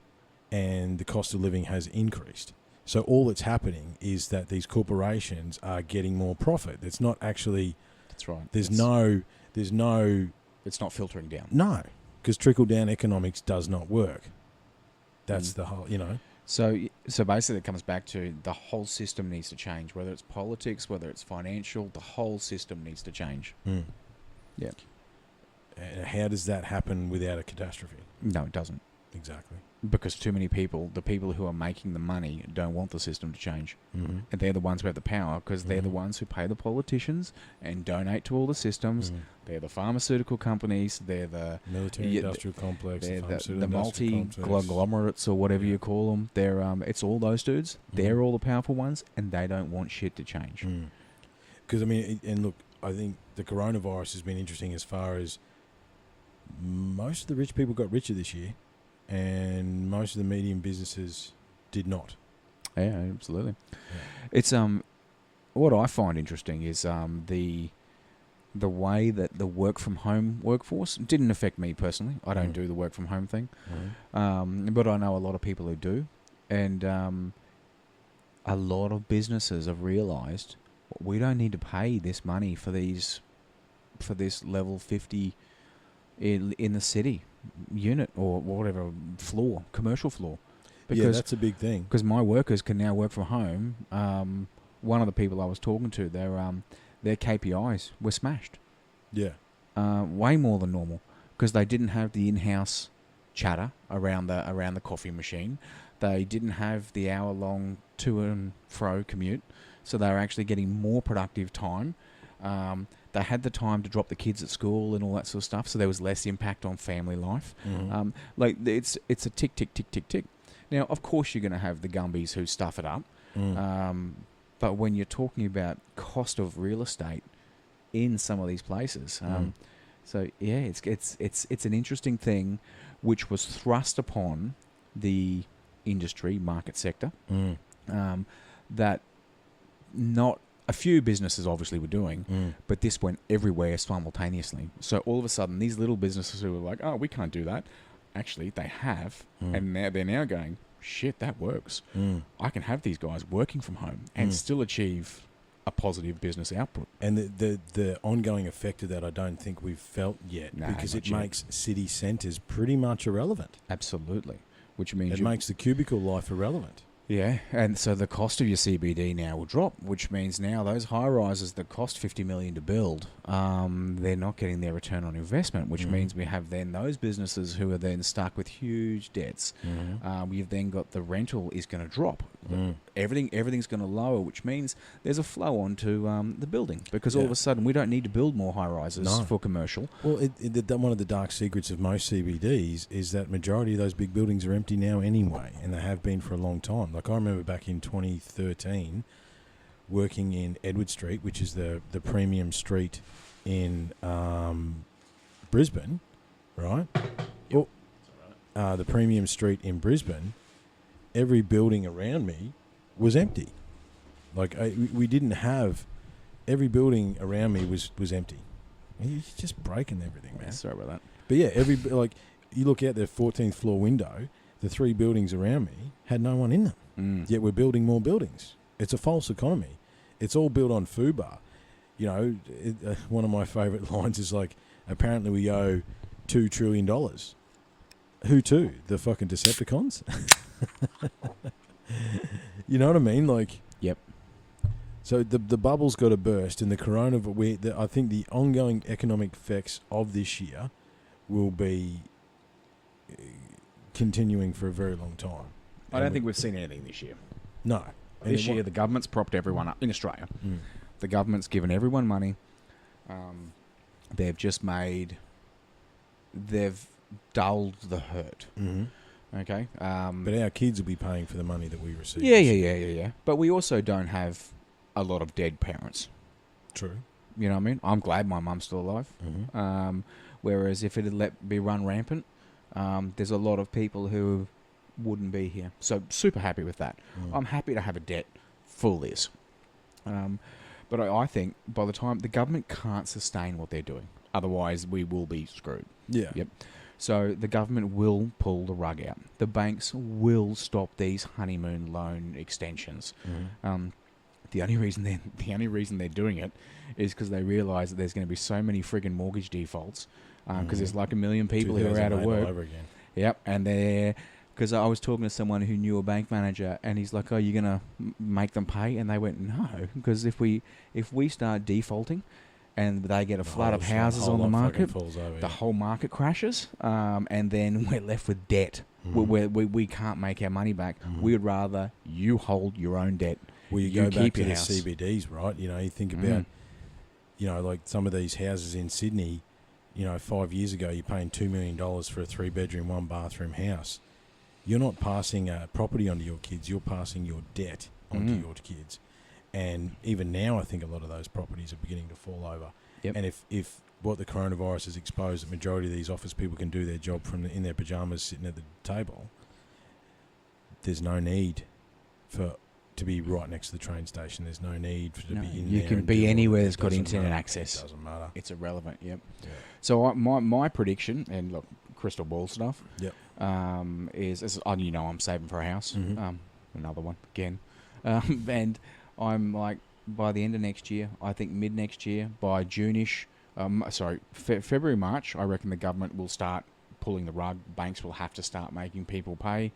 and the cost of living has increased. So all that's happening is that these corporations are getting more profit. It's not actually... That's right. There's no... It's not filtering down. No, because trickle-down economics does not work. That's the whole, So basically it comes back to the whole system needs to change. Whether it's politics, whether it's financial, the whole system needs to change. Mm. Yeah. And how does that happen without a catastrophe? No, it doesn't. Exactly. Because too many people, the people who are making the money, don't want the system to change. Mm-hmm. And they're the ones who have the power because they're the ones who pay the politicians and donate to all the systems. Mm. They're the pharmaceutical companies. They're the Military-industrial complex, they're the pharmaceutical-industrial complex. multi-conglomerates or whatever you call them. They're it's all those dudes. They're all the powerful ones, and they don't want shit to change. Because, and look, I think the coronavirus has been interesting as far as most of the rich people got richer this year and most of the medium businesses did not. Yeah, absolutely. Yeah. It's what I find interesting is the way that the work from home workforce didn't affect me personally. I don't do the work from home thing, but I know a lot of people who do, and a lot of businesses have realised we don't need to pay this money for this level 50 in the city unit or whatever floor, commercial floor. Because that's a big thing. Because my workers can now work from home. One of the people I was talking to, their KPIs were smashed. Yeah. Way more than normal because they didn't have the in-house chatter around the coffee machine. They didn't have the hour-long to and fro commute, so they were actually getting more productive time. They had the time to drop the kids at school and all that sort of stuff, so there was less impact on family life. It's a tick, tick, tick, tick, tick. Now, of course, you're going to have the Gumbies who stuff it up, but when you're talking about cost of real estate in some of these places, so yeah, it's an interesting thing, which was thrust upon the industry market sector, that not a few businesses obviously were doing, but this went everywhere simultaneously. So all of a sudden, these little businesses who were like, "Oh, we can't do that," actually they have, and they're now going, "Shit, that works. I can have these guys working from home and still achieve a positive business output." And the ongoing effect of that, I don't think we've felt yet, because it makes city centres pretty much irrelevant. Absolutely, which means it makes the cubicle life irrelevant. Yeah, and so the cost of your CBD now will drop, which means now those high-rises that cost $50 million to build, they're not getting their return on investment, which means we have then those businesses who are then stuck with huge debts. We've then got the rental is going to drop. Everything's going to lower, which means there's a flow on to the building, because all of a sudden we don't need to build more high-rises for commercial. Well, one of the dark secrets of most CBDs is that majority of those big buildings are empty now anyway, and they have been for a long time. Like I remember back in 2013 working in Edward Street, which is the premium street in Brisbane, right? Yep. The premium street in Brisbane, every building around me was empty. Like we didn't have, every building around me was empty. You're just breaking everything, man. Yeah, sorry about that. But yeah, you look out the 14th floor window, the three buildings around me had no one in them. Yet we're building more buildings. It's a false economy. It's all built on FUBAR. One of my favourite lines is like, apparently we owe $2 trillion. Who to? The fucking Decepticons? You know what I mean? Like, yep. So the bubble's got to burst, and the coronavirus. I think the ongoing economic effects of this year will be continuing for a very long time. I don't think we've seen anything this year. No. This year, the government's propped everyone up in Australia. The government's given everyone money. They've dulled the hurt. Okay. But our kids will be paying for the money that we receive. Yeah. But we also don't have a lot of dead parents. True. You know what I mean? I'm glad my mum's still alive. Mm-hmm. Whereas if it had be run rampant, there's a lot of people who wouldn't be here. So super happy with that. I'm happy to have a debt full this. But I think by the time the government can't sustain what they're doing, otherwise we will be screwed. Yeah. Yep. So the government will pull the rug out. The banks will stop these honeymoon loan extensions. Mm-hmm. The only reason they're doing it is because they realise that there's going to be so many friggin' mortgage defaults because there's like 1 million people who are out of 2008 all work. over again. Yep, and because I was talking to someone who knew a bank manager, and he's like, "Oh, you're gonna make them pay?" And they went, "No, because if we start defaulting, and they get a flood of houses on the market, the whole market crashes, and then we're left with debt. We can't make our money back. We'd rather you hold your own debt." Well, you go back to the CBDs, right? You know, you think about, you know, like some of these houses in Sydney, you know, 5 years ago, you're paying $2 million for a 3-bedroom, 1-bathroom house. You're not passing a property onto your kids. You're passing your debt onto your kids. And even now, I think a lot of those properties are beginning to fall over. Yep. And if what the coronavirus has exposed, the majority of these office people can do their job in their pajamas sitting at the table, there's no need to be right next to the train station. There's no need to be in there. You can be anywhere that's got internet access. It doesn't matter. It's irrelevant. Yep. Yeah. So my prediction, and look, crystal ball stuff. Yep. Is you know, I'm saving for a house. Mm-hmm. Another one again. And I'm like, by the end of next year, I think mid next year, by June-ish, February, March, I reckon the government will start pulling the rug. Banks will have to start making people pay.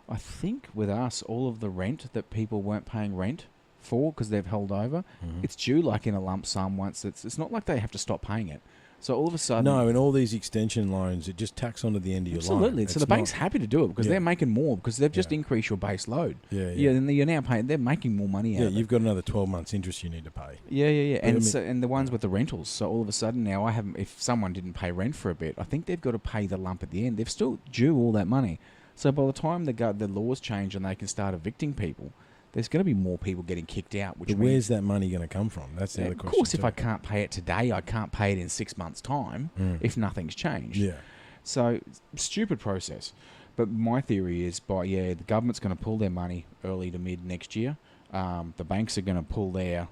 I think with us, all of the rent that people weren't paying rent for because they've held over, it's due like in a lump sum once. It's not like they have to stop paying it. So all of a sudden... No, and all these extension loans, it just tacks onto the end of your loan. Absolutely. So the bank's happy to do it because they're making more because they've just increased your base load. Yeah. And you're now paying... They're making more money out of it. Yeah, you've got another 12 months interest you need to pay. Yeah. And the ones with the rentals. So all of a sudden now if someone didn't pay rent for a bit, I think they've got to pay the lump at the end. They've still due all that money. So by the time the laws change and they can start evicting people, there's going to be more people getting kicked out. But where's that money going to come from? That's the other question. Of course, if I can't pay it today, I can't pay it in 6 months' time if nothing's changed. Yeah. So, stupid process. But my theory is, the government's going to pull their money early to mid next year. The banks are going to pull their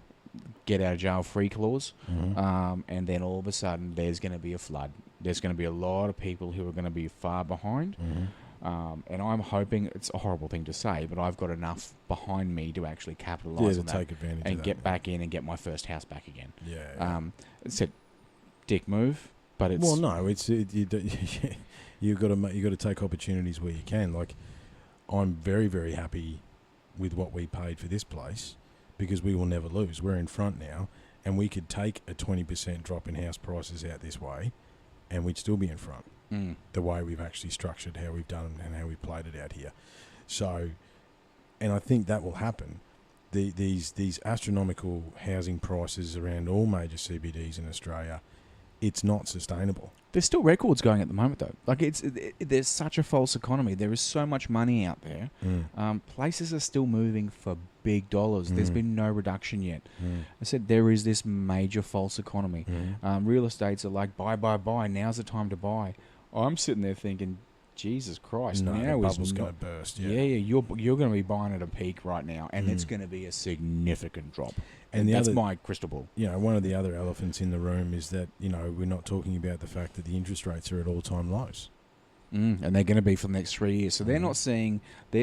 get out of jail free clause. And then all of a sudden, there's going to be a flood. There's going to be a lot of people who are going to be far behind. And I'm hoping, it's a horrible thing to say, but I've got enough behind me to actually capitalise on that take advantage and of get back in and get my first house back again. Yeah. It's a dick move, but it's... Well, no, you've got to take opportunities where you can. Like, I'm very, very happy with what we paid for this place because we will never lose. We're in front now, and we could take a 20% drop in house prices out this way, and we'd still be in front. The way we've actually structured how we've done and how we've played it out here. So, and I think that will happen. These astronomical housing prices around all major CBDs in Australia, it's not sustainable. There's still records going at the moment, though. Like there's such a false economy. There is so much money out there. Places are still moving for big dollars. There's been no reduction yet. I said there is this major false economy. Real estates are like buy. Now's the time to buy. I'm sitting there thinking, Jesus Christ, no, now the bubble's going to burst. Yeah, you're going to be buying at a peak right now, and it's going to be a significant drop. And that's my crystal ball. You know, one of the other elephants in the room is that, you know, we're not talking about the fact that the interest rates are at all-time lows. And they're going to be for the next 3 years. So they're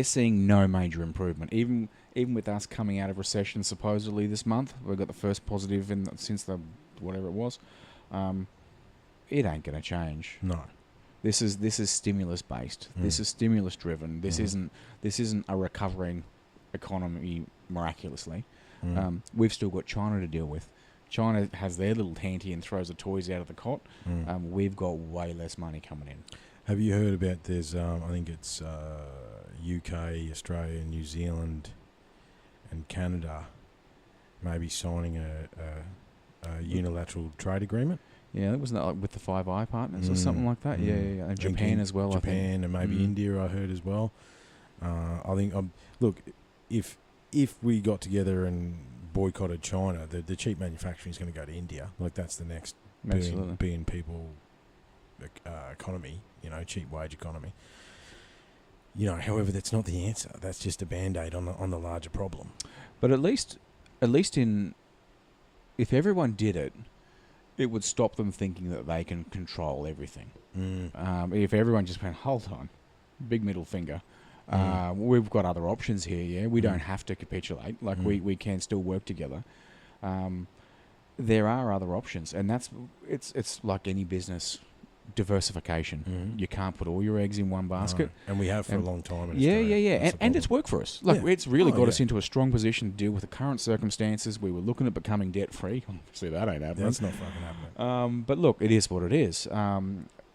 seeing no major improvement. Even with us coming out of recession supposedly this month, we've got the first positive since the whatever it was. It ain't going to change. No. This is stimulus based. This is stimulus driven. This isn't a recovering economy miraculously. We've still got China to deal with. China has their little tanty and throws the toys out of the cot. We've got way less money coming in. Have you heard about there's I think it's UK, Australia, New Zealand and Canada maybe signing a unilateral trade agreement? Yeah, it wasn't that like with the Five Eye partners or Mm, something like that. Yeah, mm. yeah, and I think Japan as well. I think. Japan and maybe Mm. India, I heard as well. I think, look, if we got together and boycotted China, the cheap manufacturing is going to go to India. Like that's the next Absolutely. billion people economy. You know, cheap wage economy. You know, however, that's not the answer. That's just a band-aid on the larger problem. But at least if everyone did it, it would stop them thinking that they can control everything. If everyone just went, hold on, big middle finger. We've got other options here, yeah? We don't have to capitulate. Like, we can still work together. There are other options, and it's like any business, diversification. You can't put all your eggs in one basket. No. And we have for a long time in Yeah, Australia. yeah, yeah. That's the And it's problem. worked for us. Like, it's really got us yeah. into a strong position to deal with the current circumstances. We were looking at becoming debt-free. Obviously, that ain't happening. That's not fucking happening. But look, it is what it is.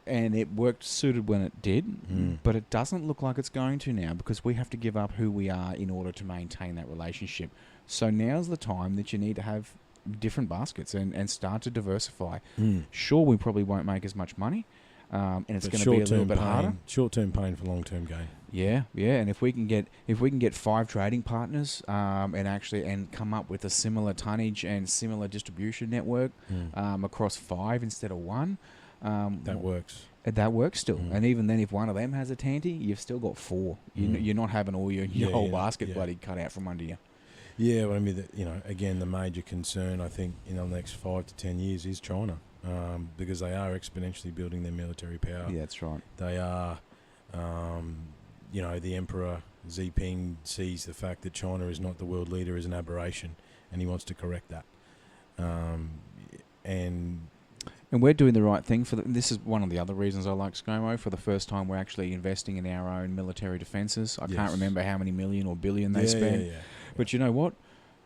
And it worked suited when it did, but it doesn't look like it's going to now because we have to give up who we are in order to maintain that relationship. So now's the time that you need to have different baskets and start to diversify. Sure, we probably won't make as much money, and it's going to be a little bit harder. Short-term pain for long-term gain. Yeah, yeah, and if we can get 5 trading partners and come up with a similar tonnage and similar distribution network across 5 instead of 1. That works. That works still. And even then, if one of them has a tanty, you've still got 4. You're not having all your whole basket bloody cut out from under you. Yeah, well, I mean, again, the major concern, I think, in the next 5 to 10 years is China, because they are exponentially building their military power. Yeah, that's right. They are, the Emperor Xi Jinping sees the fact that China is not the world leader as an aberration, and he wants to correct that. And we're doing the right thing. This is one of the other reasons I like ScoMo. For the first time, we're actually investing in our own military defences. I can't remember how many million or billion they spend. Yeah. But you know what?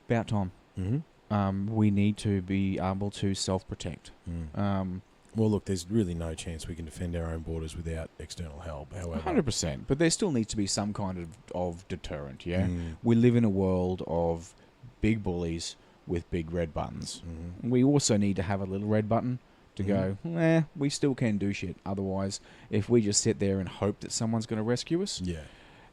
About time. Mm-hmm. We need to be able to self-protect. Well, look, there's really no chance we can defend our own borders without external help, however. 100%. But there still needs to be some kind of deterrent, yeah? We live in a world of big bullies with big red buttons. We also need to have a little red button to go, we still can do shit. Otherwise, if we just sit there and hope that someone's going to rescue us,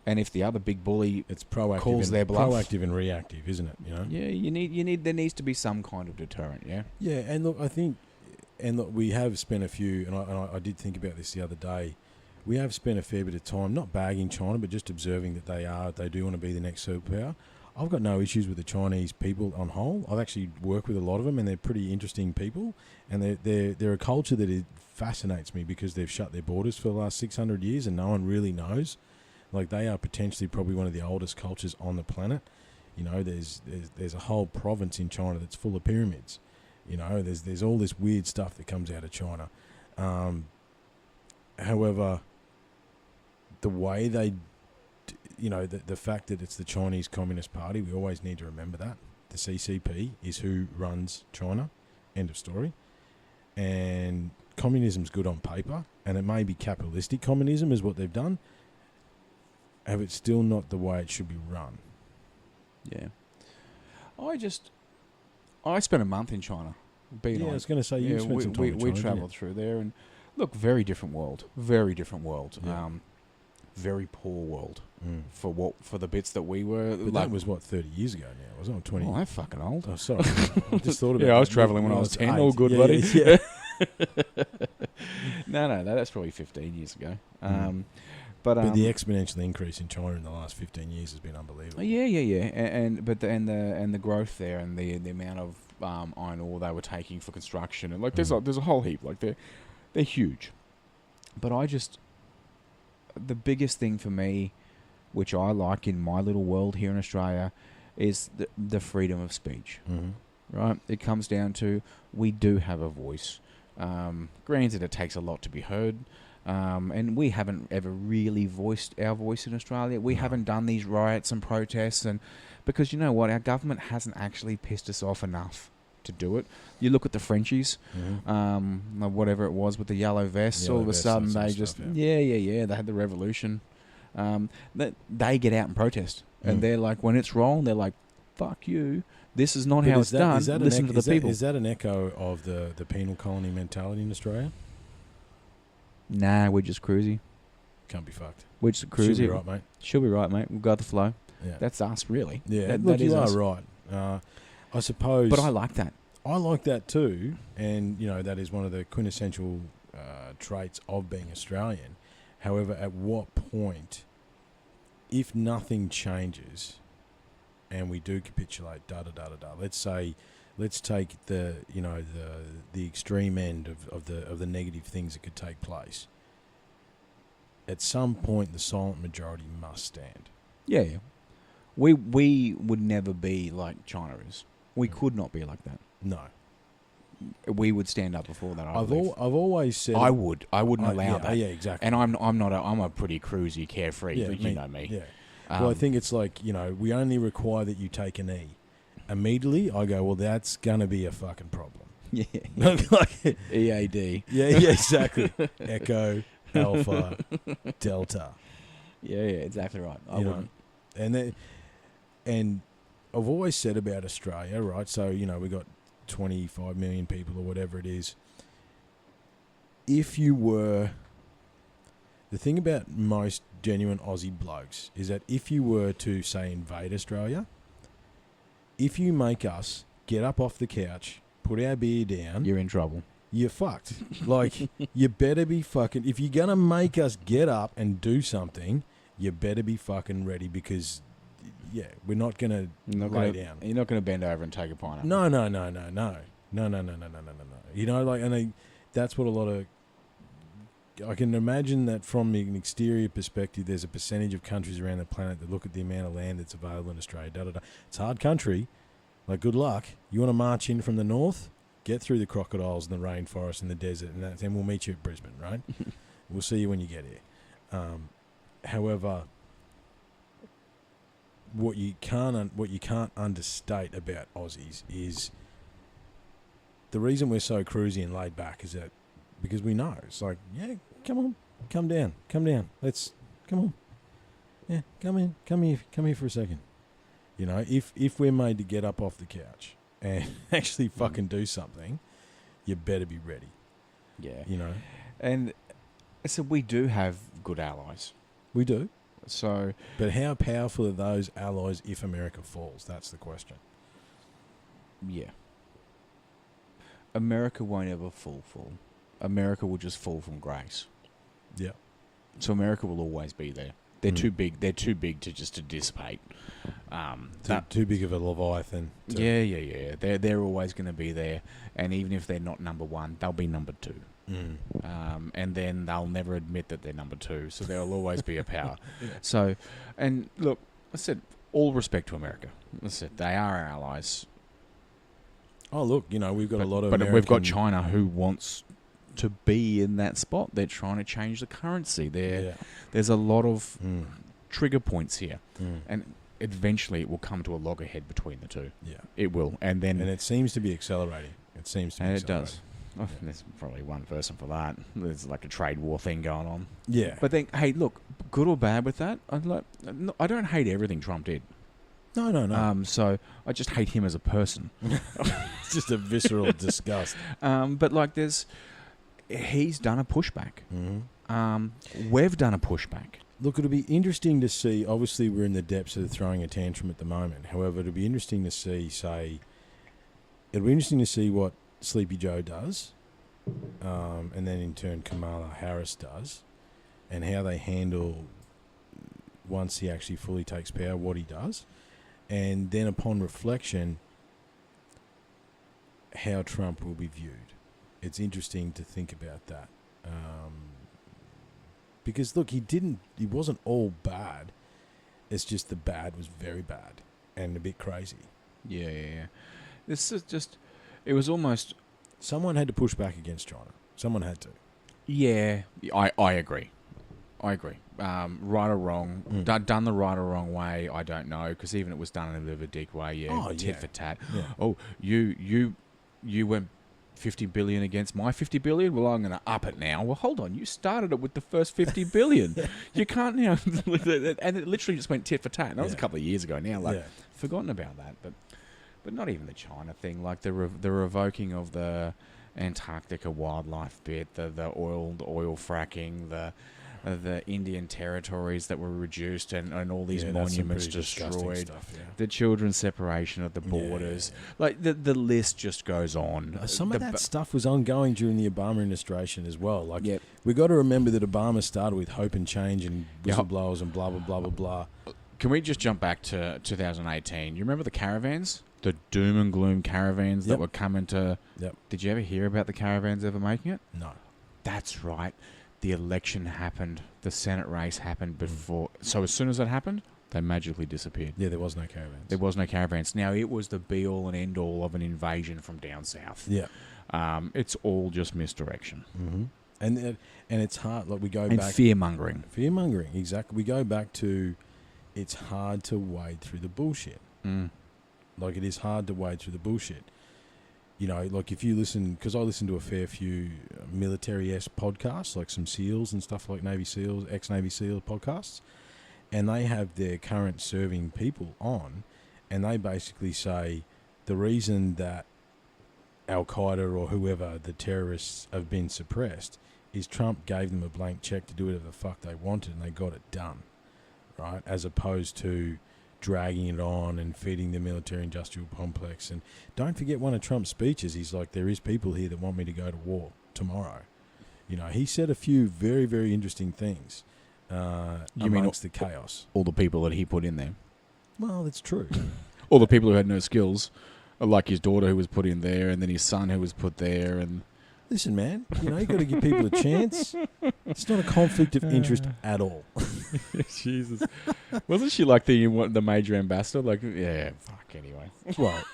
and if the other big bully it's proactive calls their bluff, proactive and reactive, isn't it? You know. Yeah, there needs to be some kind of deterrent. Yeah. Yeah, and look, I think, we have spent a few, and I did think about this the other day. We have spent a fair bit of time not bagging China, but just observing that they do want to be the next superpower. I've got no issues with the Chinese people on whole. I've actually worked with a lot of them, and they're pretty interesting people. And they're a culture that fascinates me because they've shut their borders for the last 600 years, and no one really knows. Like, they are potentially probably one of the oldest cultures on the planet. You know, there's a whole province in China that's full of pyramids. You know, there's all this weird stuff that comes out of China. However, the way they, the fact that it's the Chinese Communist Party, we always need to remember that. The CCP is who runs China. End of story. And communism's good on paper, and it may be capitalistic communism is what they've done. However, it's still not the way it should be run. Yeah. I spent a month in China. I was going to say, you spent some time in China. We travelled through there, and look, very different world. Very different world. Yeah. Very poor world for the bits that we were. But that was, 30 years ago now, wasn't it? 20. Oh, I'm fucking old. Oh, sorry. I just thought about I was travelling when I was 10. 8. All good, yeah, buddy. Yeah. No, that's probably 15 years ago. But the exponential increase in China in the last 15 years has been unbelievable. Yeah. And the growth there and the amount of iron ore they were taking for construction, and there's a whole heap. They're huge. But the biggest thing for me, which I like in my little world here in Australia, is the freedom of speech. Right? It comes down to we do have a voice. Granted, it takes a lot to be heard. And we haven't ever really voiced our voice in Australia. We haven't done these riots and protests, and because you know what, our government hasn't actually pissed us off enough to do it. You look at the Frenchies, whatever it was with the yellow vests. All of a sudden, they just they had the revolution. They get out and protest, and they're like, when it's wrong, they're like, fuck you. This is not But how it's done. Listen to the people. Is that an echo of the penal colony mentality in Australia? Nah, we're just cruisy. Can't be fucked. We're just cruisy. Should be right, mate. She'll be right, mate. We'll go with the flow. Yeah. That's us, really. Yeah, That you is are us. right. I suppose... But I like that. I like that too, and, that is one of the quintessential traits of being Australian. However, at what point, if nothing changes and we do capitulate, let's take the extreme end of the negative things that could take place. At some point, the silent majority must stand. Yeah. We would never be like China is. We could not be like that. No. We would stand up before that. I've always said I would. I wouldn't allow that. Yeah, exactly. And I'm a pretty cruisy, carefree. But you know me. Yeah. Well, I think it's like, we only require that you take an E. Immediately, I go, well, that's gonna be a fucking problem. Yeah. Like, EAD. Yeah, exactly. Echo, Alpha, Delta. Yeah, exactly right. I wouldn't. And I've always said about Australia, right? So, we got 25 million people or whatever it is. If you were... The thing about most genuine Aussie blokes is that if you were to, say, invade Australia, if you make us get up off the couch, put our beer down... You're in trouble. You're fucked. Like, you better be fucking... If you're going to make us get up and do something, you better be fucking ready because... Yeah, we're not going to lay down. You're not going to bend over and take a pineapple. No. That's what a lot of... I can imagine that from an exterior perspective, there's a percentage of countries around the planet that look at the amount of land that's available in Australia. It's a hard country. Like, good luck. You want to march in from the north? Get through the crocodiles and the rainforest and the desert, and then we'll meet you at Brisbane, right? We'll see you when you get here. However... What you can't understate about Aussies is the reason we're so cruisy and laid back is that because we know it's like, yeah, come down, let's come on, yeah, come here for a second. If we're made to get up off the couch and actually fucking do something, you better be ready. Yeah, and so we do have good allies. We do. So, but how powerful are those allies if America falls? That's the question. Yeah. America won't ever fall. America will just fall from grace. Yeah. So America will always be there. They're too big. They're too big to dissipate. Too big of a leviathan. Yeah. They're always going to be there, and even if they're not number one, they'll be number two. And then they'll never admit that they're number two, so there'll always be a power. Yeah. So, and look, I said all respect to America. I said they are our allies. Oh, look, we've got a lot of... But we've got China who wants to be in that spot. They're trying to change the currency. There's a lot of trigger points here. And eventually it will come to a loggerhead between the two. Yeah. It will. And it seems to be accelerating. It does. Oh, there's probably one person for that. There's like a trade war thing going on. Yeah. But then, hey, look, good or bad with that, I don't hate everything Trump did. No. So I just hate him as a person. It's just a visceral disgust. But he's done a pushback. We've done a pushback. Look, it'll be interesting to see. Obviously, we're in the depths of throwing a tantrum at the moment. However, it'll be interesting to see, what Sleepy Joe does, and then in turn Kamala Harris does, and how they handle once he actually fully takes power, what he does, and then upon reflection, how Trump will be viewed. It's interesting to think about that, because look, he wasn't all bad. It's just the bad was very bad and a bit crazy. Yeah. This is just. It was almost... Someone had to push back against China. Someone had to. Yeah, I agree. Right or wrong. Done the right or wrong way, I don't know, because even it was done in a bit of a dick way, tit for tat. Yeah. Oh, you went 50 billion against my 50 billion. Well, I'm going to up it now. Well, hold on. You started it with the first 50 billion. You can't now. And it literally just went tit for tat. And that was a couple of years ago now. Like, forgotten about that. But not even the China thing. Like the revoking of the Antarctica wildlife bit, the oil fracking, the Indian territories that were reduced and all these monuments destroyed, stuff, the children's separation of the borders. Like the list just goes on. Some of that stuff was ongoing during the Obama administration as well. Like we got to remember that Obama started with hope and change and whistleblowers and blah, blah, blah, blah, blah. Can we just jump back to 2018? You remember the caravans? The doom and gloom caravans that were coming to... Did you ever hear about the caravans ever making it? No. That's right. The election happened. The Senate race happened before. So as soon as that happened, they magically disappeared. Yeah, there was no caravans. There was no caravans. Now, it was the be-all and end-all of an invasion from down south. Yeah. It's all just misdirection. Mm-hmm. And it's hard. Like we go and back... fear-mongering. Fear-mongering, exactly. We go back to... It's hard to wade through the bullshit. Like, it is hard to wade through the bullshit. You know, like if you listen, because I listen to a fair few military-esque podcasts, like some SEALs and stuff like Navy SEALs, ex-Navy SEAL podcasts, and they have their current serving people on, and they basically say the reason that Al-Qaeda or whoever, the terrorists, have been suppressed is Trump gave them a blank check to do whatever the fuck they wanted, and they got it done, right? As opposed to dragging it on and feeding the military-industrial complex. And don't forget one of Trump's speeches. He's like, there is people here that want me to go to war tomorrow. You know, he said a few very, very interesting things amongst the chaos. All the people that he put in there? Well, that's true. All the people who had no skills, like his daughter who was put in there, and then his son who was put there. And listen, man, you know, you got to give people a chance. It's not a conflict of interest at all. Jesus. Wasn't she like the major ambassador? Like, yeah, fuck, anyway. Well,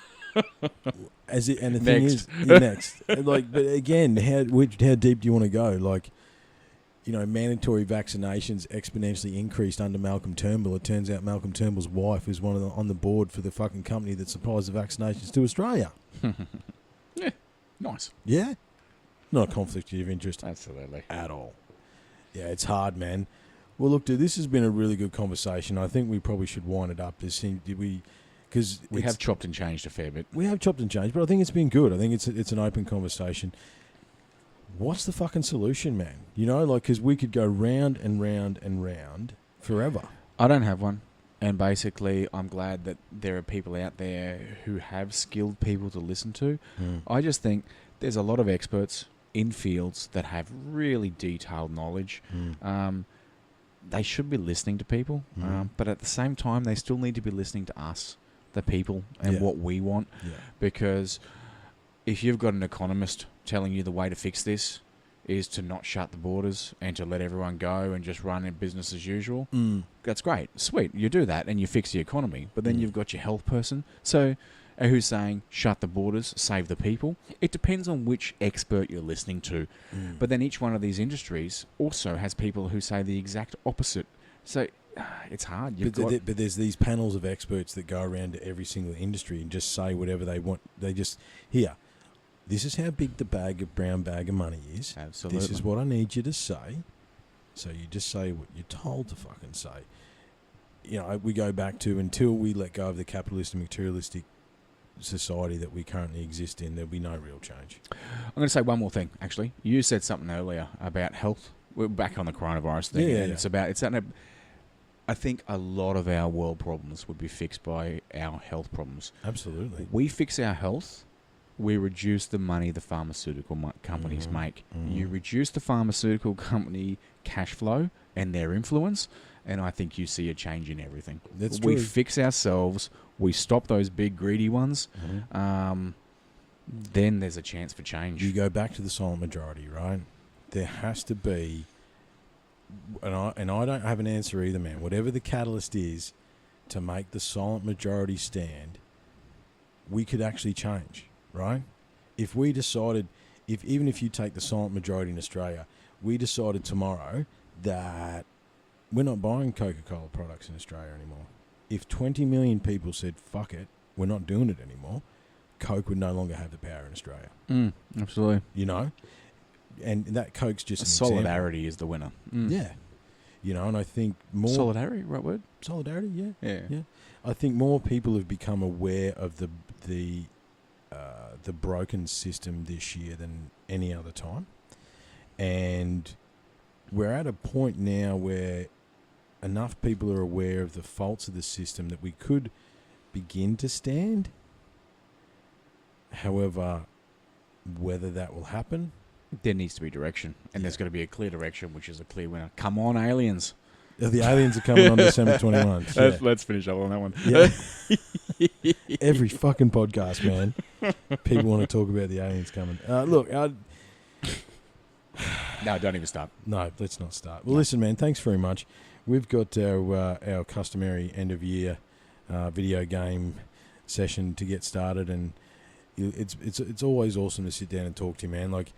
and the thing is, next. Like, but again, how deep do you want to go? Like, you know, mandatory vaccinations exponentially increased under Malcolm Turnbull. It turns out Malcolm Turnbull's wife is on the board for the fucking company that supplies the vaccinations to Australia. Yeah, nice. Yeah. Not a conflict of interest. Absolutely. At all. Yeah, it's hard, man. Well, look, dude, this has been a really good conversation. I think we probably should wind it up. Because we have chopped and changed a fair bit. We have chopped and changed, but I think it's been good. I think it's an open conversation. What's the fucking solution, man? You know, like, because we could go round and round and round forever. I don't have one. And basically, I'm glad that there are people out there who have skilled people to listen to. I just think there's a lot of experts in fields that have really detailed knowledge. They should be listening to people, but at the same time, they still need to be listening to us, the people, and what we want. Yeah. Because if you've got an economist telling you the way to fix this is to not shut the borders and to let everyone go and just run in business as usual, that's great. Sweet. You do that and you fix the economy. But then you've got your health person. So who's saying shut the borders, save the people? It depends on which expert you're listening to. But then each one of these industries also has people who say the exact opposite. So it's hard. But there's these panels of experts that go around to every single industry and just say whatever they want. They just, this is how big the brown bag of money is. Absolutely. This is what I need you to say. So you just say what you're told to fucking say. You know, we go back to until we let go of the capitalist and materialistic society that we currently exist in, there'll be no real change. I'm going to say one more thing, actually. You said something earlier about health. We're back on the coronavirus thing. I think a lot of our world problems would be fixed by our health problems. Absolutely. We fix our health, we reduce the money the pharmaceutical companies make. You reduce the pharmaceutical company cash flow and their influence, and I think you see a change in everything. That's we true. fix ourselves, we stop those big greedy ones, then there's a chance for change. You go back to the silent majority, right? There has to be, and I don't have an answer either, man. Whatever the catalyst is to make the silent majority stand, we could actually change, right? If we decided, even if you take the silent majority in Australia, we decided tomorrow that we're not buying Coca-Cola products in Australia anymore. If 20 million people said, fuck it, we're not doing it anymore, Coke would no longer have the power in Australia. Absolutely. You know, and that Coke's just an Solidarity is the winner. example. Yeah, you know, and I think more Solidarity, right word? solidarity. Yeah, Yeah. yeah. I think more people have become aware of the broken system this year than any other time, and we're at a point now where enough people are aware of the faults of the system that we could begin to stand. However, whether that will happen, There needs to be direction, and Yeah. there's got to be a clear direction, which is a clear winner. Come on, aliens. the aliens are coming on December 21. Yeah. Let's finish up on that one. Yeah. Every fucking podcast, man. People want to talk about the aliens coming. Look, No, don't even start. no, let's not start. Well, listen, man, thanks very much. We've got our customary end of year video game session to get started, and it's always awesome to sit down and talk to you, man. Like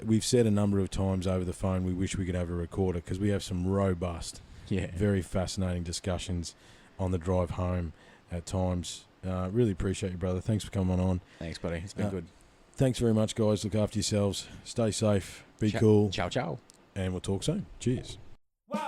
we've said a number of times over the phone, we wish we could have a recorder because we have some robust, very fascinating discussions on the drive home at times. Really appreciate you, brother. Thanks for coming on. Thanks, buddy. It's been good. Thanks very much, guys. Look after yourselves. Stay safe. Be cool. Ciao, ciao. And we'll talk soon. Cheers. 1,